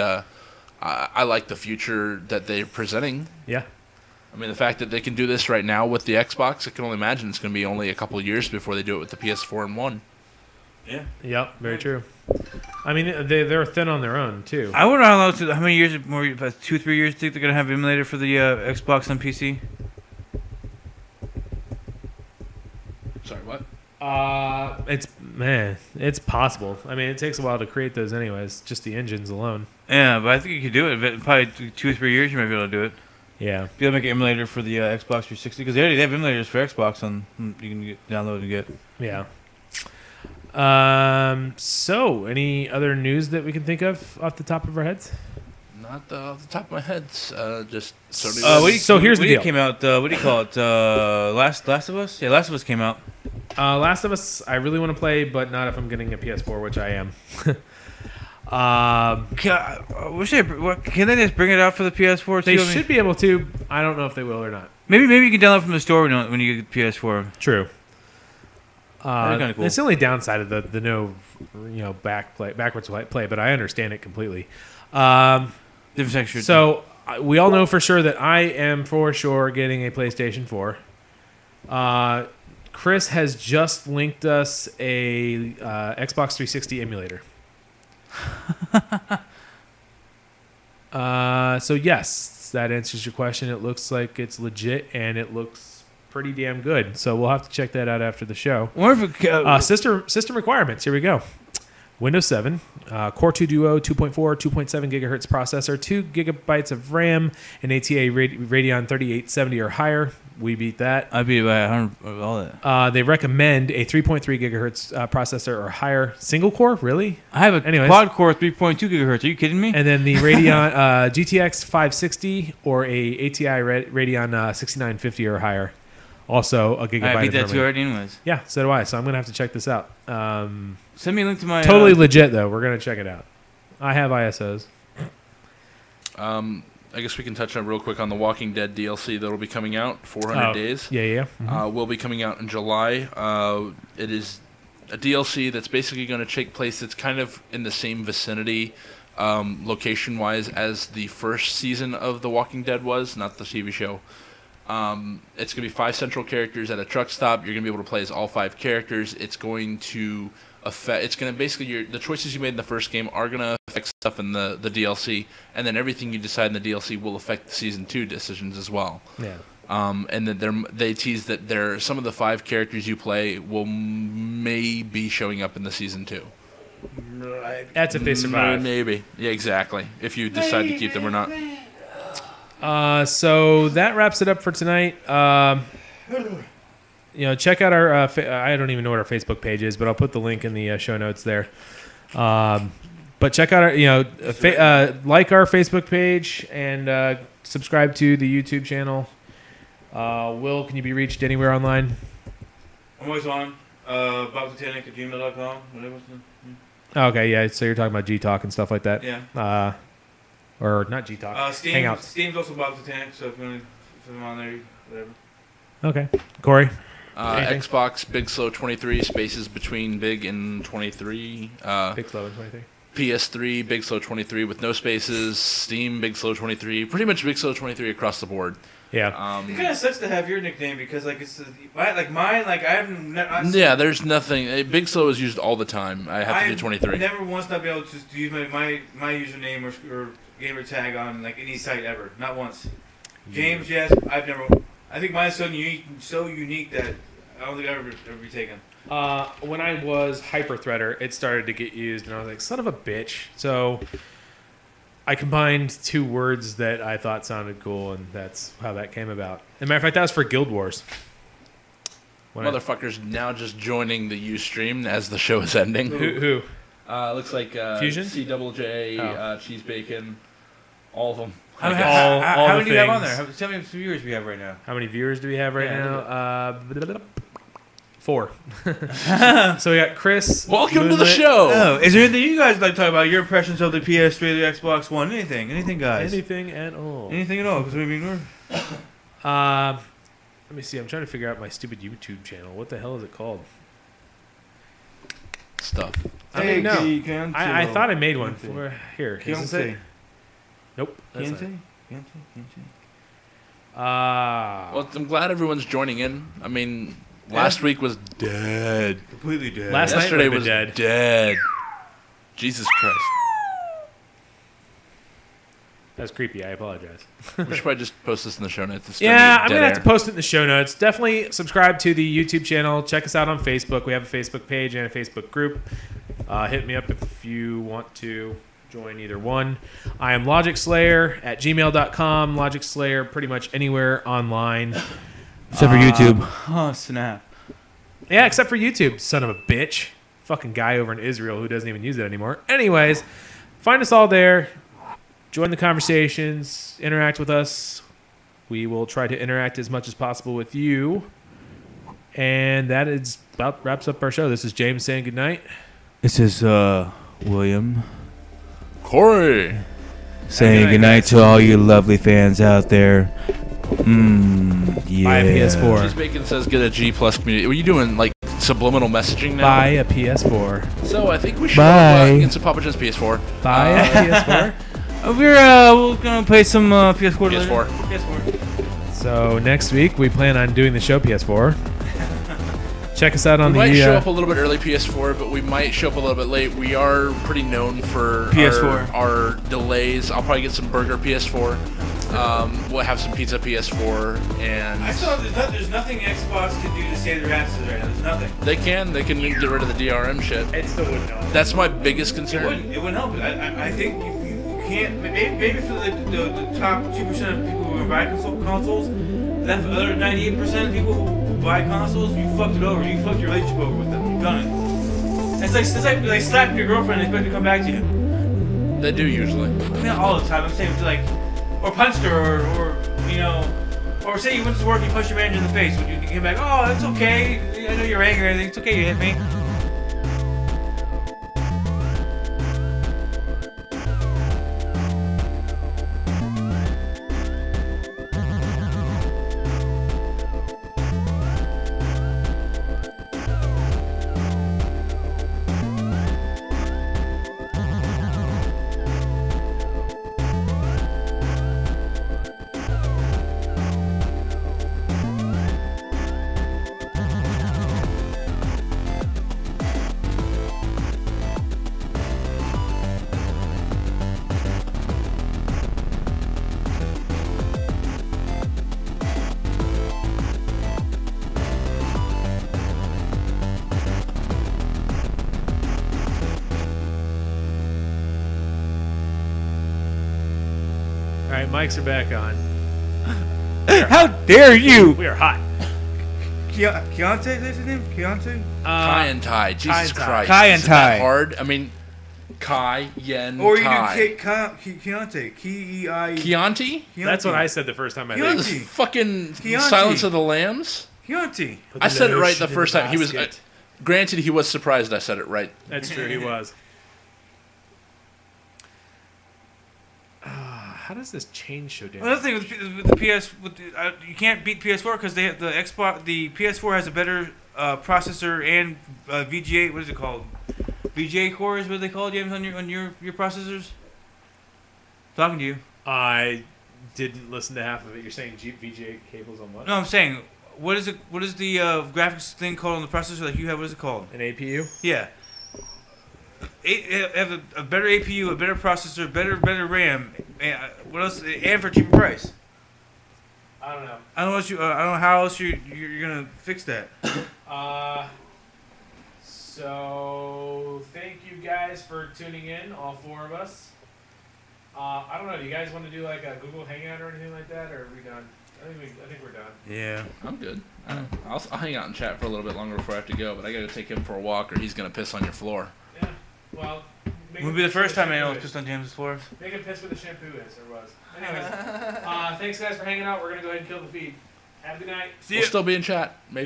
I like the future that they're presenting. Yeah. I mean, the fact that they can do this right now with the Xbox, I can only imagine it's going to be only a couple of years before they do it with the PS4 and One. Yeah. Yep, very true. I mean, they're thin on their own, too. I wonder how many years more, 2-3 years, think they're going to have emulator for the Xbox on PC? Sorry, what? It's possible. I mean, it takes a while to create those anyways, just the engines alone. Yeah, but I think you could do it. Probably 2 or 3 years, you might be able to do it. Yeah. Be able to make an emulator for the Xbox 360 because they already have emulators for Xbox you can download and get. Yeah. So, any other news that we can think of off the top of our heads? Not off the top of my head. Just so here's the deal. Came out. What do you call it? Last of Us. Yeah, Last of Us came out. Last of Us, I really want to play, but not if I'm getting a PS4, which I am. Can they just bring it out for the PS4? They should be able to. I don't know if they will or not. Maybe you can download from the store when you get PS4. True. Kind of cool. It's the only downside of the no, backwards play, but I understand it completely. Different section. So we all know for sure that I am for sure getting a PlayStation 4. Chris has just linked us a Xbox 360 emulator. So yes, that answers your question. It looks like it's legit and it looks pretty damn good. So we'll have to check that out after the show. System requirements. Here we go. Windows 7, Core 2 Duo, 2.4, 2.7 gigahertz processor, 2 gigabytes of RAM, and ATA Radeon 3870 or higher. We beat that. I beat it by 100 all that. They recommend a 3.3 gigahertz processor or higher. Single core, really? I have a quad core 3.2 gigahertz. Are you kidding me? And then the Radeon GTX 560 or a ATI Radeon 6950 or higher. Also a gigabyte. I beat that too already anyways. Yeah, so do I. So I'm going to have to check this out. Send me a link to my... Totally legit, though. We're going to check it out. I have ISOs. I guess we can touch on real quick on the Walking Dead DLC that'll be coming out, 400 days. Yeah. Mm-hmm. Will be coming out in July. It is a DLC that's basically going to take place that's kind of in the same vicinity, location-wise, as the first season of The Walking Dead was, not the TV show. It's going to be 5 central characters at a truck stop. You're going to be able to play as all 5 characters. It's going to affect... It's going to basically... the choices you made in the first game are going to affect stuff in the DLC, and then everything you decide in the DLC will affect the Season 2 decisions as well. Yeah. And that they tease that some of the 5 characters you play will may be showing up in the Season 2. That's if they survive. Maybe. Yeah, exactly. If you decide to keep them or not. So that wraps it up for tonight. Check out our. I don't even know what our Facebook page is, but I'll put the link in the show notes there. But check out our. Like our Facebook page and subscribe to the YouTube channel. Will, can you be reached anywhere online? I'm always on. BobTitanic@gmail.com. Whatever. Okay, yeah. So you're talking about G-Talk and stuff like that. Yeah. Or not G-Talk. Hangouts. Steam's also Bob Titanic, so if you want to put them on there, whatever. Okay. Corey? Xbox Big Slow 23, spaces between Big and 23. Big Slow and 23. PS3 Big Slow 23 with no spaces. Steam Big Slow 23. Pretty much Big Slow 23 across the board. Yeah. It kind of sucks to have your nickname because it's like mine. Like I haven't. Yeah, there's nothing. Big Slow is used all the time. I have to do 23. Never once not be able to use my username or gamer tag on like any site ever. Not once. James, yes, I've never. I think mine's so unique that I don't think I've ever be taken. When I was Hyperthreader, it started to get used, and I was like, son of a bitch. So I combined 2 words that I thought sounded cool, and that's how that came about. As a matter of fact, that was for Guild Wars. Motherfuckers now just joining the Ustream as the show is ending. Who? Looks like Fusion? CJJ, Cheese Bacon, all of them. How all many do you have on there? things. Tell me how many viewers we have right now. How many viewers do we have right Yeah, now? 4. So we got Chris. Welcome to the Moonlit. show. Oh, is there anything you guys like to talk about? Your impressions of the PS3, the Xbox One, anything, guys? Anything at all. Anything at all? Because we're Let me see. I'm trying to figure out my stupid YouTube channel. What the hell is it called? Stuff. I thought I made one. Here. Is this it? Nope. That's not it. Well, I'm glad everyone's joining in. I mean, last week was dead. Completely dead. Yesterday was dead. dead. Jesus Christ. That's creepy. I apologize. We should probably just post this in the show notes. It's Yeah, I'm dead going to have air. to post it in the show notes. Definitely subscribe to the YouTube channel. Check us out on Facebook. We have a Facebook page and a Facebook group. Hit me up if you want to join either one. I am Logic Slayer at gmail.com. Logic Slayer pretty much anywhere online. Except for YouTube. Oh, snap. Yeah, except for YouTube, son of a bitch. Fucking guy over in Israel who doesn't even use it anymore. Anyways, find us all there. Join the conversations. Interact with us. We will try to interact as much as possible with you. And that is about wraps up our show. This is James saying goodnight. This is William Corey. saying goodnight to all you lovely fans out there. Yeah. Buy a PS4. Cheese Bacon says get a G plus community. Were you doing like subliminal messaging now? Buy a PS4. So I think we should Bye. get some Papa John's PS4. Buy a PS4. We're gonna play some PS4. PS4. PS4. So next week we plan on doing the show PS4. Check us out on We might the. show up a little bit early PS4, but we might show up a little bit late. We are pretty known for PS4. our delays. I'll probably get some burger PS4. We'll have some pizza PS4, and I saw there's nothing Xbox can do to save their asses right now. There's nothing. they can get rid of the DRM shit. It still wouldn't help. That's my biggest It concern. wouldn't help it. I think you can't. Maybe for the top 2% of people who buy consoles, that for the other 98% of people who buy consoles, you fucked it over. You fucked your relationship over with them. You've done it. It's like slapping your girlfriend and expect her to come back to you. They do usually. Not all the time. I'm saying like, or punched her, or say you went to work and you punched your manager in the face. When you came back, oh, it's okay. I know you're angry. And everything. It's okay. You hit me. right, mics are back on. How dare you? We are hot. Keontae, is his name? Keontae? Kai and Tai. Jesus Kai Christ. Kai and Is it that Tai. hard? I mean, Kai, Yen, Or you Tai. do Keontae. K-E-I... Chianti? That's what I said the first time I Keontae. heard This it. is fucking Chianti. Silence of the Lambs? Keontae. Put I said it right notion the in first time. He was... basket. granted, he was surprised I said it right. That's true, he was. How does this chain show down? Another thing with the PS, you can't beat PS4 because they have the Xbox. The PS4 has a better processor and VGA. What is it called? VGA cores. What are they called, James, on your processors? Talking to you. I didn't listen to half of it. You're saying VGA cables on what? No, I'm saying what is it? What is the graphics thing called on the processor like you have? What is it called? An APU? Yeah. Have a better APU, a better processor, better RAM. And, what else? And for a cheaper price. I don't know. I don't know. I don't know how else you're gonna fix that. So thank you guys for tuning in, all four of us. I don't know. Do you guys want to do like a Google Hangout or anything like that, or are we done? I think we're done. Yeah. I'm good. I'll hang out and chat for a little bit longer before I have to go, but I gotta take him for a walk or he's gonna piss on your floor. Yeah. Well, It would be the first time anyone pissed on James's floor. Make him piss where the shampoo is, or was. Anyways, thanks guys for hanging out. We're gonna go ahead and kill the feed. Have a good night. See We'll ya. still be in chat. Maybe.